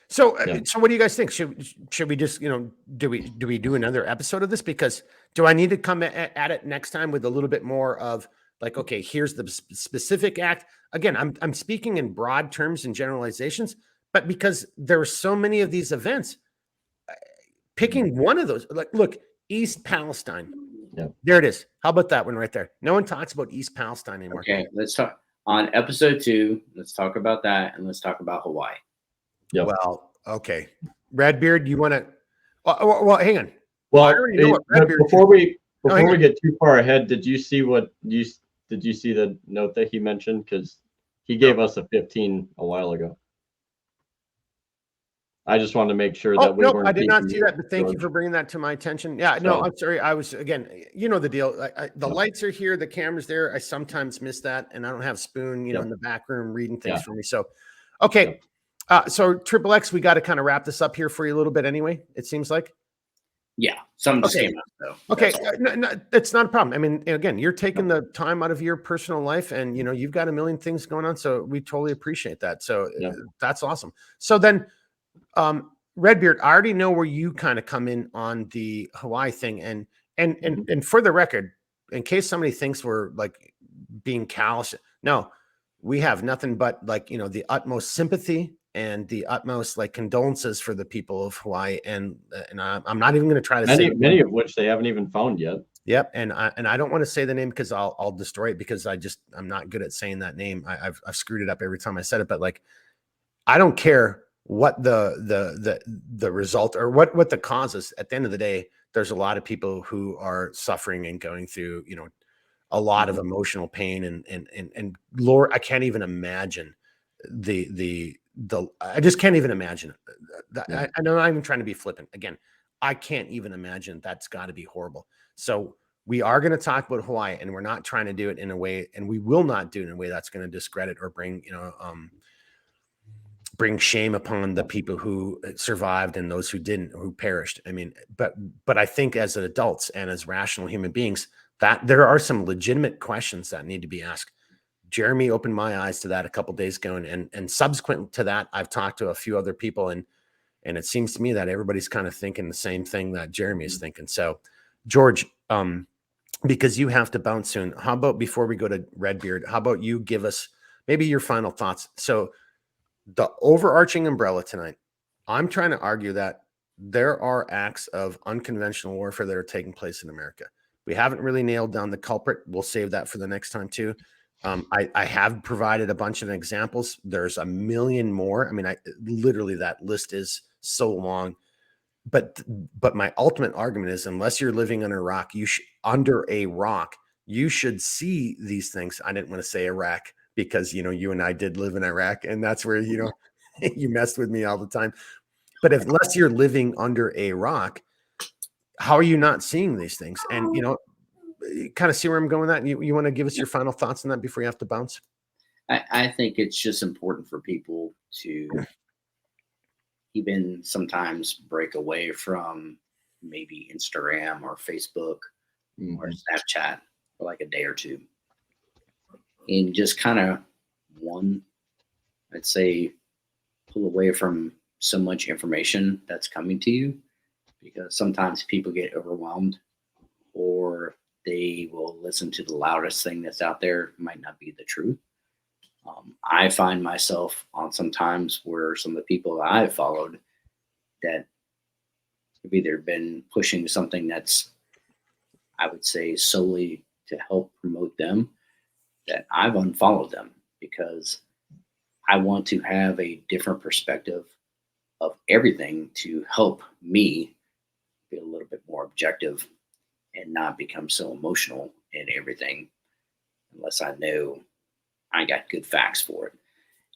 So, so what do you guys think? Should we just, you know, do we do another episode of this? Because do I need to come at it next time with a little bit more of like, okay, here's the specific act. Again, I'm speaking in broad terms and generalizations, but because there are so many of these events, picking one of those, like, look, East Palestine. Yeah. There it is. How about that one right there? No one talks about East Palestine anymore. Okay, let's talk on episode 2. Let's talk about that, and let's talk about Hawaii. Yep. Well, okay. Redbeard, you want to? Well, hang on. Well, before we get too far ahead, did you see the note that he mentioned? Because he gave us a 15 a while ago. I just wanted to make sure that we weren't. I did not see that, but thank you for bringing that to my attention. Yeah, no, I'm sorry. I was, again, you know the deal. The lights are here, the camera's there. I sometimes miss that, and I don't have Spoon, you know, in the back room reading things for me. So, okay. So Triple X, we got to kind of wrap this up here for you a little bit anyway, it seems like. Yeah, something just came out though. Okay, no, it's not a problem. I mean, again, you're taking the time out of your personal life, and you know you've got a million things going on, so we totally appreciate that. So that's awesome. So then, Redbeard, I already know where you kind of come in on the Hawaii thing, and for the record, in case somebody thinks we're like being callous, no, we have nothing but, like, you know, the utmost sympathy and the utmost like condolences for the people of Hawaii, and I'm not even going to try to say many of which they haven't even found yet. Yep, and I don't want to say the name because I'll destroy it, because I'm not good at saying that name. I've screwed it up every time I said it, but like, I don't care what the result or what the cause is. At the end of the day, there's a lot of people who are suffering and going through, you know, a lot of emotional pain, and Lord, I can't even imagine I just can't even imagine it. I know I'm even trying to be flippant. Again, I can't even imagine. That's got to be horrible. So we are going to talk about Hawaii, and we're not trying to do it in a way, and we will not do it in a way that's going to discredit or bring, bring shame upon the people who survived and those who didn't, who perished. I mean, but I think as adults and as rational human beings, that there are some legitimate questions that need to be asked. Jeremy opened my eyes to that a couple of days ago, and subsequent to that, I've talked to a few other people, and it seems to me that everybody's kind of thinking the same thing that Jeremy is thinking. So, George, because you have to bounce soon, how about before we go to Redbeard, how about you give us maybe your final thoughts? So, the overarching umbrella tonight, I'm trying to argue that there are acts of unconventional warfare that are taking place in America. We haven't really nailed down the culprit. We'll save that for the next time too. I have provided a bunch of examples. There's a million more. I mean, literally that list is so long. But my ultimate argument is, unless you're living under a rock, you should see these things. I didn't want to say Iraq, because you and I did live in Iraq, and that's where you messed with me all the time. But unless you're living under a rock, how are you not seeing these things? And kind of see where I'm going with that. You want to give us your final thoughts on that before you have to bounce? I think it's just important for people to even sometimes break away from maybe Instagram or Facebook or Snapchat for like a day or two, and just kind of I'd say, pull away from so much information that's coming to you, because sometimes people get overwhelmed, or they will listen to the loudest thing that's out there. It might not be the truth. I find myself on some times where some of the people that I've followed that have either been pushing something that's, I would say, solely to help promote them, that I've unfollowed them, because I want to have a different perspective of everything to help me be a little bit more objective and not become so emotional in everything unless I know I got good facts for it.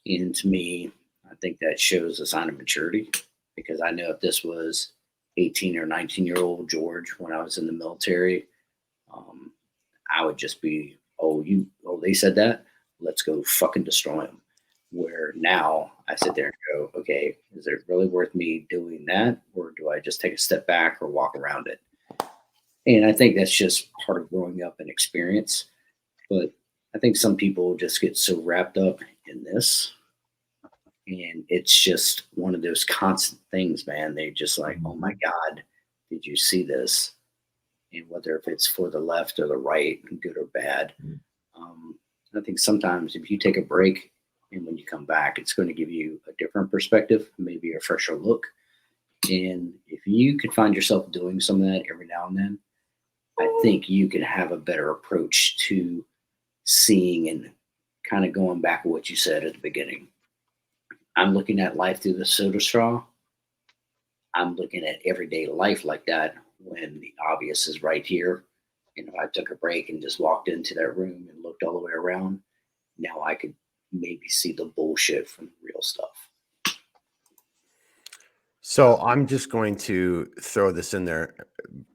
And to me, I think that shows a sign of maturity, because I know if this was 18 or 19-year-old George when I was in the military, I would just be, they said that, let's go fucking destroy them. Where now I sit there and go, okay, is it really worth me doing that? Or do I just take a step back or walk around it? And I think that's just part of growing up and experience. But I think some people just get so wrapped up in this, and it's just one of those constant things, man. They just like, oh my God, did you see this? And whether if it's for the left or the right, good or bad, I think sometimes if you take a break and when you come back, it's going to give you a different perspective, maybe a fresher look. And if you could find yourself doing some of that every now and then, I think you can have a better approach to seeing and kind of going back to what you said at the beginning. I'm looking at life through the soda straw. I'm looking at everyday life like that when the obvious is right here. And if I took a break and just walked into that room and looked all the way around, now I could maybe see the bullshit from the real stuff. So I'm just going to throw this in there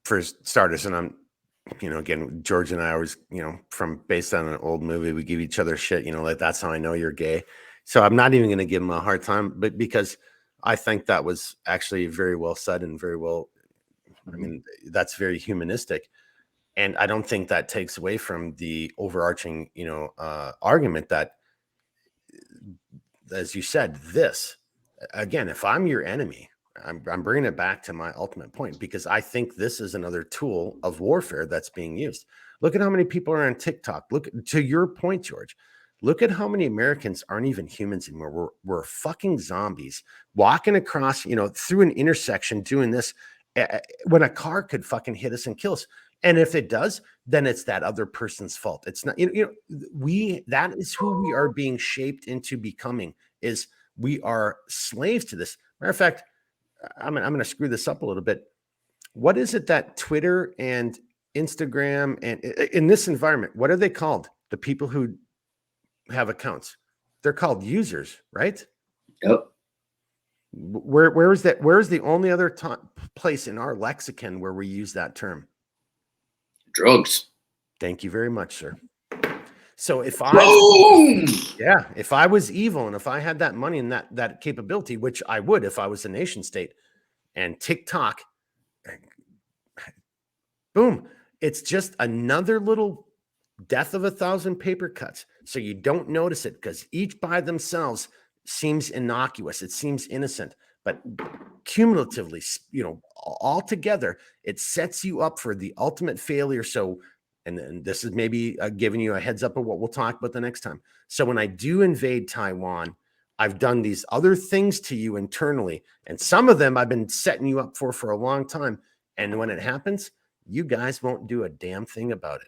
for starters. And I'm, again, George and I always, from based on an old movie, we give each other shit, like that's how I know you're gay. So I'm not even going to give him a hard time, but because I think that was actually very well said and very well, I mean, that's very humanistic. And I don't think that takes away from the overarching, argument that, as you said, this, again, if I'm your enemy, I'm bringing it back to my ultimate point, because I think this is another tool of warfare that's being used. Look at how many people are on TikTok. Look, to your point, George, look at how many Americans aren't even humans anymore. We're fucking zombies walking across, through an intersection doing this when a car could fucking hit us and kill us. And if it does, then it's that other person's fault. It's not, that is who we are being shaped into becoming, is we are slaves to this. Matter of fact, I'm going to screw this up a little bit. What is it that Twitter and Instagram and in this environment, what are they called? The people who have accounts, they're called users, right? Yep. Where is that? Where is the only other place in our lexicon where we use that term? Drugs. Thank you very much, sir. So if Boom! if I was evil and if I had that money and that capability, which I would if I was a nation state, and TikTok, boom, it's just another little death of a thousand paper cuts. So you don't notice it because each by themselves seems innocuous. It seems innocent, but cumulatively, all together, it sets you up for the ultimate failure. So, and this is maybe giving you a heads up of what we'll talk about the next time. So when I do invade Taiwan, I've done these other things to you internally, and some of them I've been setting you up for a long time. And when it happens, you guys won't do a damn thing about it.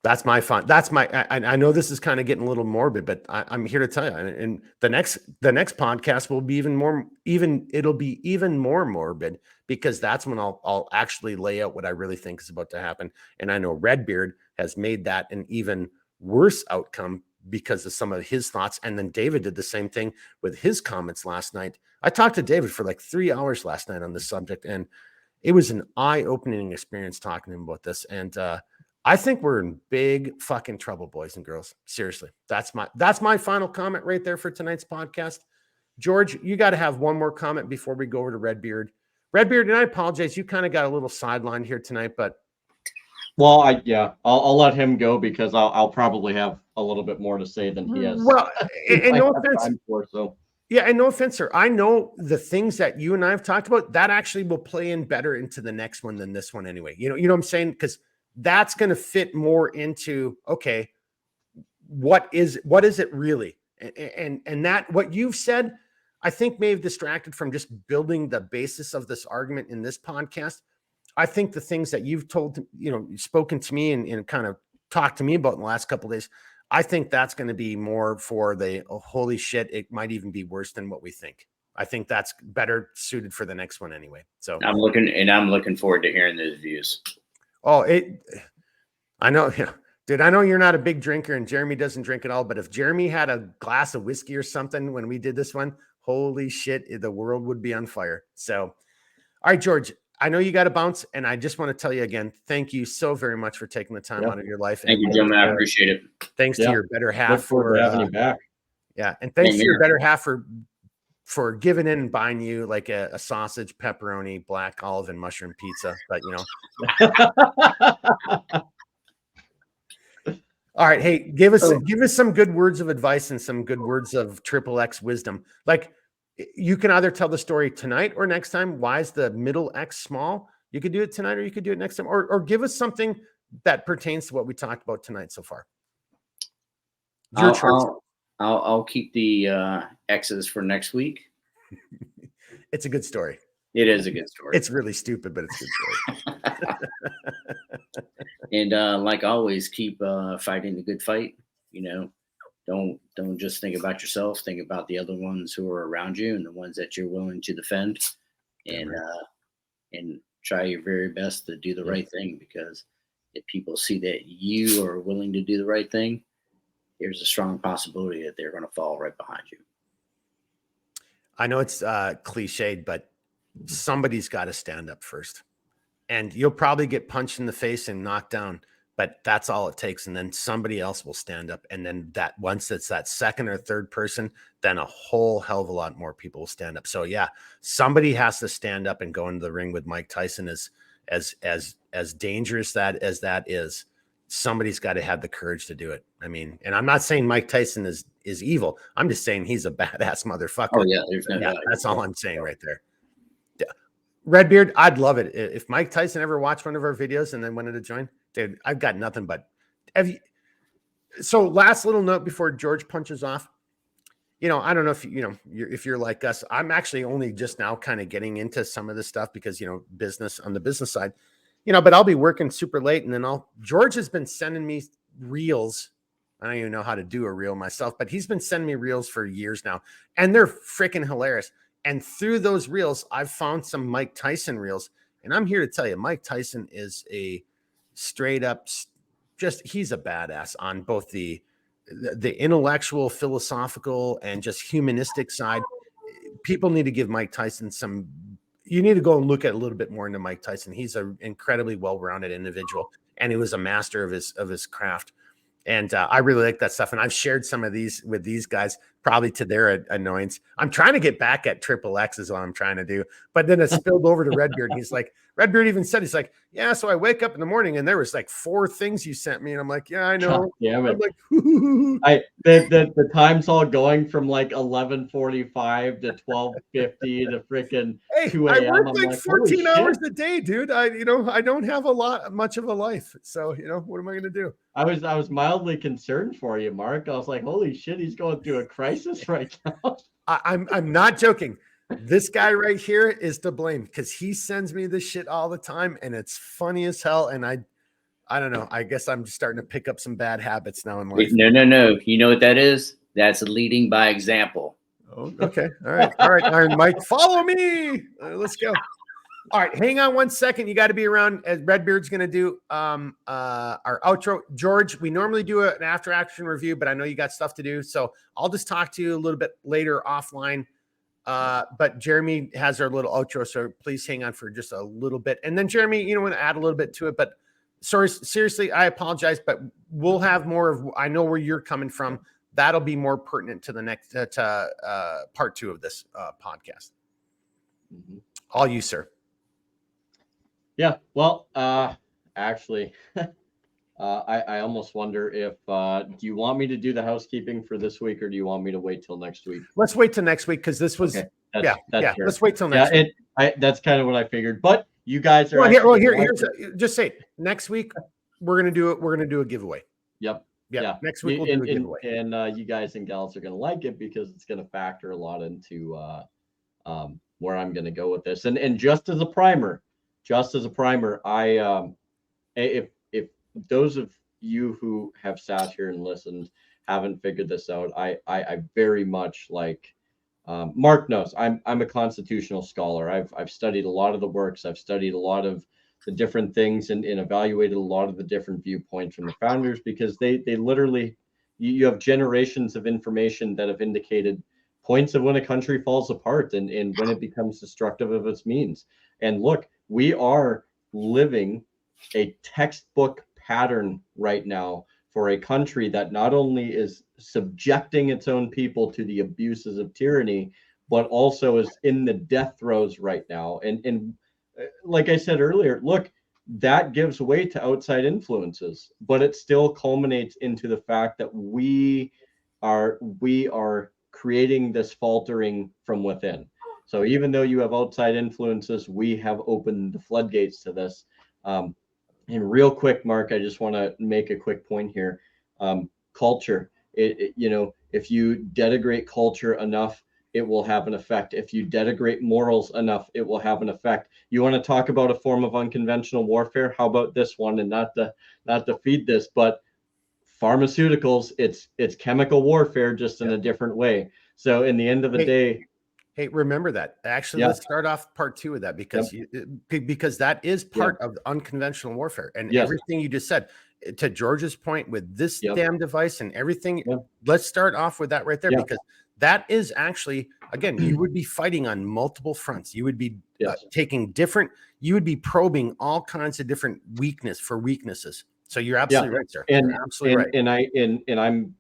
That's my fun. That's my. I know this is kind of getting a little morbid, but I'm here to tell you. And the next podcast will be it'll be even more morbid because that's when I'll actually lay out what I really think is about to happen. And I know Redbeard has made that an even worse outcome because of some of his thoughts. And then David did the same thing with his comments last night. I talked to David for like 3 hours last night on this subject, and it was an eye-opening experience talking to him about this. And I think we're in big fucking trouble, boys and girls. Seriously. That's my final comment right there for tonight's podcast. George, you got to have one more comment before we go over to Redbeard. Redbeard, and I apologize, you kind of got a little sidelined here tonight, but well, I'll let him go because I'll probably have a little bit more to say than he has. Well, and no offense. Yeah, and no offense, sir. I know the things that you and I have talked about, that actually will play in better into the next one than this one anyway. You know what I'm saying? Because that's going to fit more into, okay, what is it really? And that what you've said, I think may have distracted from just building the basis of this argument in this podcast. I think the things that you've spoken to me and kind of talked to me about in the last couple of days, I think that's going to be more for the holy shit. It might even be worse than what we think. I think that's better suited for the next one anyway. So I'm looking forward to hearing those views. Oh, I know, dude, I know you're not a big drinker and Jeremy doesn't drink at all, but if Jeremy had a glass of whiskey or something when we did this one, holy shit, the world would be on fire. So, all right, George, I know you got to bounce, and I just want to tell you again, thank you so very much for taking the time out of your life. Thank you, gentlemen. I appreciate it. Thanks to your better half for having you back. Yeah, and thanks to your better half for giving in and buying you like a sausage, pepperoni, black olive, and mushroom pizza. But all right, hey, give us some good words of advice and some good words of XXX wisdom. Like, you can either tell the story tonight or next time. Why is the middle X small? You could do it tonight or you could do it next time, or give us something that pertains to what we talked about tonight so far. Your choice. I'll keep the X's for next week. It's a good story. It is a good story. It's really stupid, but it's a good story. And like always, keep fighting the good fight. Don't just think about yourself. Think about the other ones who are around you and the ones that you're willing to defend. And try your very best to do the right thing, because if people see that you are willing to do the right thing, there's a strong possibility that they're going to fall right behind you. I know it's cliched, but somebody's got to stand up first. And you'll probably get punched in the face and knocked down, but that's all it takes. And then somebody else will stand up. And then once it's that second or third person, then a whole hell of a lot more people will stand up. So yeah, somebody has to stand up and go into the ring with Mike Tyson. As dangerous as that is. Somebody's got to have the courage to do it. I mean, and I'm not saying Mike Tyson is evil. I'm just saying he's a badass motherfucker. Oh yeah, there's no doubt. That's all I'm saying right there. Redbeard, I'd love it if Mike Tyson ever watched one of our videos and then wanted to join. Dude, I've got nothing but. So last little note before George punches off. I don't know if if you're like us. I'm actually only just now kind of getting into some of this stuff because business on the business side. But I'll be working super late, and then George has been sending me reels. I don't even know how to do a reel myself, but he's been sending me reels for years now, and they're freaking hilarious. And through those reels, I've found some Mike Tyson reels, and I'm here to tell you, Mike Tyson is a straight up, he's a badass on both the intellectual, philosophical, and just humanistic side. People need to give Mike Tyson some you need to go and look at a little bit more into Mike Tyson. He's an incredibly well-rounded individual, and he was a master of his craft. And I really like that stuff. And I've shared some of these with these guys, probably to their annoyance. I'm trying to get back at Triple X is what I'm trying to do. But then it spilled over to Redbeard. And he's like, Redbeard even said, he's like, yeah, so I wake up in the morning and there was like 4 things you sent me. And I'm like, yeah, I know. Yeah, I'm like, the time's all going from like 11:45 to 12:50 to freaking hey, 2 I a.m. work I'm like like, holy 14 hours shit. a day, dude. I don't have much of a life. So, what am I going to do? I was mildly concerned for you, Mark. I was like, holy shit, he's going through a crisis right now. I'm not joking. This guy right here is to blame because he sends me this shit all the time, and it's funny as hell. And I don't know. I guess I'm just starting to pick up some bad habits now in life. No. You know what that is? That's leading by example. Oh, okay. All right, Iron Mike, follow me. Let's go. All right, hang on 1 second. You got to be around as Redbeard's going to do our outro. George, we normally do an after action review, but I know you got stuff to do, so I'll just talk to you a little bit later offline. But Jeremy has our little outro, so please hang on for just a little bit. And then Jeremy, want to add a little bit to it, but sorry, seriously, I apologize, but we'll have more of, I know where you're coming from. That'll be more pertinent to the next part 2 of this podcast. Mm-hmm. All you, sir. Yeah, well, actually, I almost wonder if do you want me to do the housekeeping for this week, or do you want me to wait till next week? Let's wait till next week because this was okay. That's fair. Let's wait till next week. That's kind of what I figured. But you guys are here's just say it. Next week we're gonna do it. We're gonna do a giveaway. Yep. Yeah. Next week we'll do a giveaway, and you guys and gals are gonna like it because it's gonna factor a lot into where I'm gonna go with this. And just as a primer, I if those of you who have sat here and listened haven't figured this out, I very much like Mark knows I'm a constitutional scholar. I've studied a lot of the works. I've studied a lot of the different things and evaluated a lot of the different viewpoints from the founders, because they literally, you have generations of information that have indicated points of when a country falls apart and when it becomes destructive of its means. And look, we are living a textbook pattern right now for a country that not only is subjecting its own people to the abuses of tyranny, but also is in the death throes right now. And like I said earlier, look, that gives way to outside influences, but it still culminates into the fact that we are creating this faltering from within. So even though you have outside influences, we have opened the floodgates to this. And real quick, Mark, I just want to make a quick point here. Culture, if you denigrate culture enough, it will have an effect. If you denigrate morals enough, it will have an effect. You want to talk about a form of unconventional warfare? How about this one? And not to feed this, but pharmaceuticals, it's chemical warfare, just in a different way. So in the end of the day, hey, remember that. Actually, let's start off part 2 of that, because because that is part of unconventional warfare. And everything you just said, to George's point with this damn device and everything, let's start off with that right there, because that is actually, again, you would be fighting on multiple fronts. You would be you would be probing all kinds of different weaknesses. So you're absolutely right, sir. And you're absolutely right. And I'm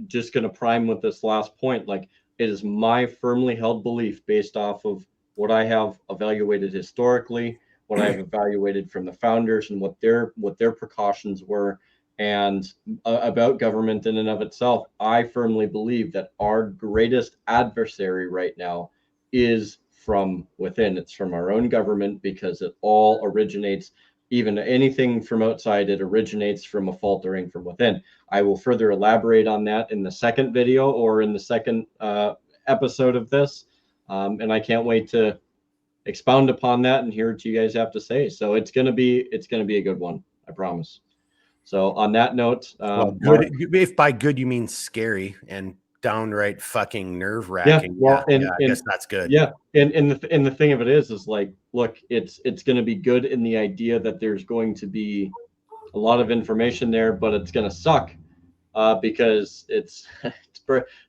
just going to prime with this last point. Like, it is my firmly held belief, based off of what I have evaluated historically, what I've evaluated from the founders, and what their precautions were, and about government in and of itself. I firmly believe that our greatest adversary right now is from within. It's from our own government, because it all originates, even anything from outside, it originates from a faltering from within. I will further elaborate on that in the second video, or in the second episode of this. And I can't wait to expound upon that and hear what you guys have to say. So it's gonna be a good one, I promise. So on that note, good, if by good you mean scary and downright fucking nerve-wracking, I guess that's good. And the thing of it is like, look, it's going to be good in the idea that there's going to be a lot of information there, but it's going to suck because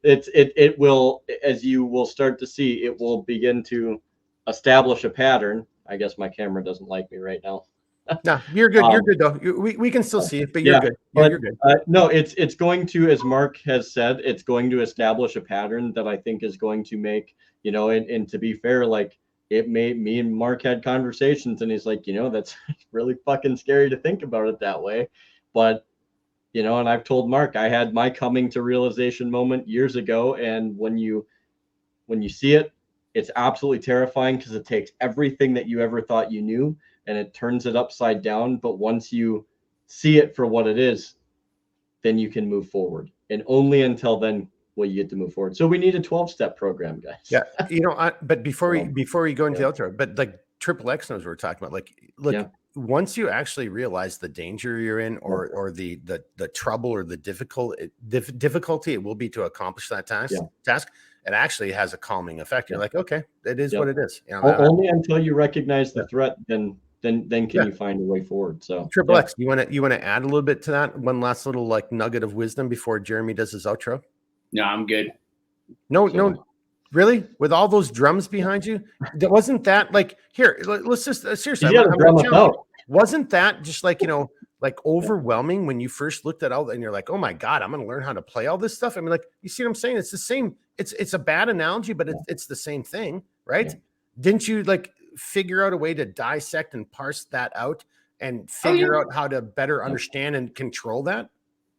it will, as you will start to see, it will begin to establish a pattern. I guess my camera doesn't like me right now. No, you're good. You're good though. We can still see it, but you're yeah, good. but, You're good. No, it's going to, as Mark has said, it's going to establish a pattern that I think is going to make, you know, and to be fair, like it made me and Mark had conversations, and he's like, you know, that's really fucking scary to think about it that way, but you know, and I've told Mark I had my coming to realization moment years ago, and when you see it, it's absolutely terrifying because it takes everything that you ever thought you knew and it turns it upside down. But once you see it for what it is, then you can move forward. And only until then will you get to move forward. So we need a 12-step program, guys. Yeah. You know, but before we go into the outro, but like Triple X knows what we're talking about. Like, look, once you actually realize the danger you're in or the trouble or the difficulty it will be to accomplish that task, it actually has a calming effect. You're like, okay, it is what it is. You know, only until you recognize the threat, then can you find a way forward. So Triple X, you want to add a little bit to that? One last little like nugget of wisdom before Jeremy does his outro? No, I'm good. No, really? With all those drums behind you? Wasn't that like, here, let's just seriously, wasn't that just like, you know, like overwhelming when you first looked at all and you're like, oh my God, I'm going to learn how to play all this stuff. I mean, like, you see what I'm saying? It's the same. It's a bad analogy, but it's the same thing, right? Didn't you like figure out a way to dissect and parse that out and figure out how to better understand and control that?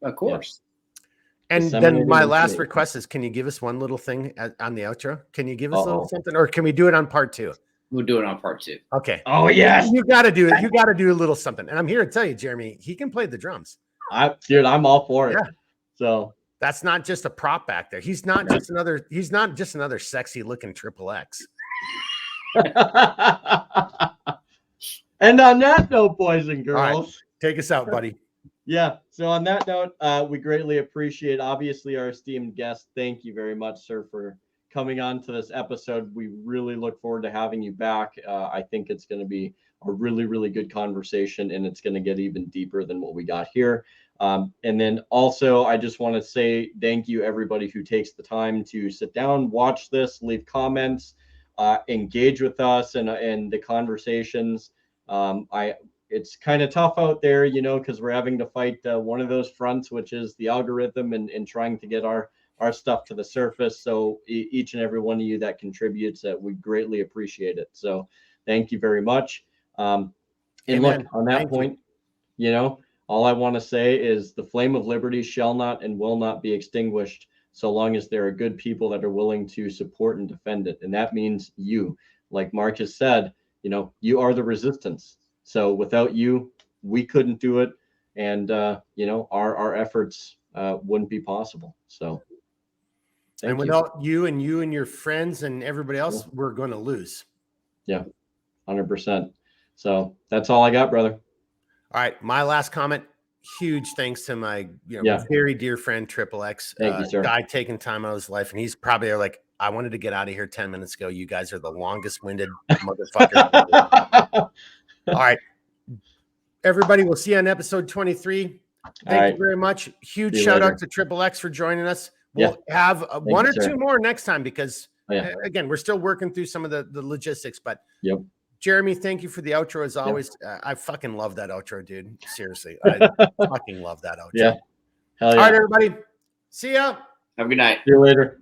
Of course. And then my last request is, can you give us one little thing on the outro? Can you give us a little something, or can we do it on part 2? We'll do it on part 2. Okay. Oh yes. You got to do it. You got to do a little something. And I'm here to tell you, Jeremy, he can play the drums. Dude, I'm all for it. Yeah. So that's not just a prop back there. He's not just another sexy looking Triple X. And on that note, boys and girls, take us out, buddy. Yeah. So on that note, we greatly appreciate, obviously, our esteemed guest. Thank you very much, sir, for coming on to this episode. We really look forward to having you back. I think it's going to be a really, really good conversation, and it's going to get even deeper than what we got here. And then also, I just want to say thank you, everybody who takes the time to sit down, watch this, leave comments, engage with us and the conversations. It's kind of tough out there, you know, because we're having to fight one of those fronts, which is the algorithm and trying to get our stuff to the surface. So each and every one of you that contributes, we greatly appreciate it. So thank you very much. And look, on that point, you know, all I want to say is the flame of liberty shall not and will not be extinguished so long as there are good people that are willing to support and defend it. And that means you, like Mark has said, you know, you are the resistance. So without you, we couldn't do it. And, you know, our efforts wouldn't be possible. So. And without you and your friends and everybody else, we're going to lose. Yeah, 100%. So that's all I got, brother. All right. My last comment, huge thanks to my very dear friend, Triple X. Thank you, sir. Guy taking time out of his life. And he's probably like, I wanted to get out of here 10 minutes ago. You guys are the longest winded motherfucker. All right. Everybody, we'll see you on episode 23. Thank you very much. Huge shout out to Triple X for joining us. We'll have one or two more next time because, again, we're still working through some of the logistics. But Jeremy, thank you for the outro as always. I fucking love that outro, dude. Seriously. I fucking love that outro. Yeah. Hell yeah. All right, everybody. See ya. Have a good night. See you later.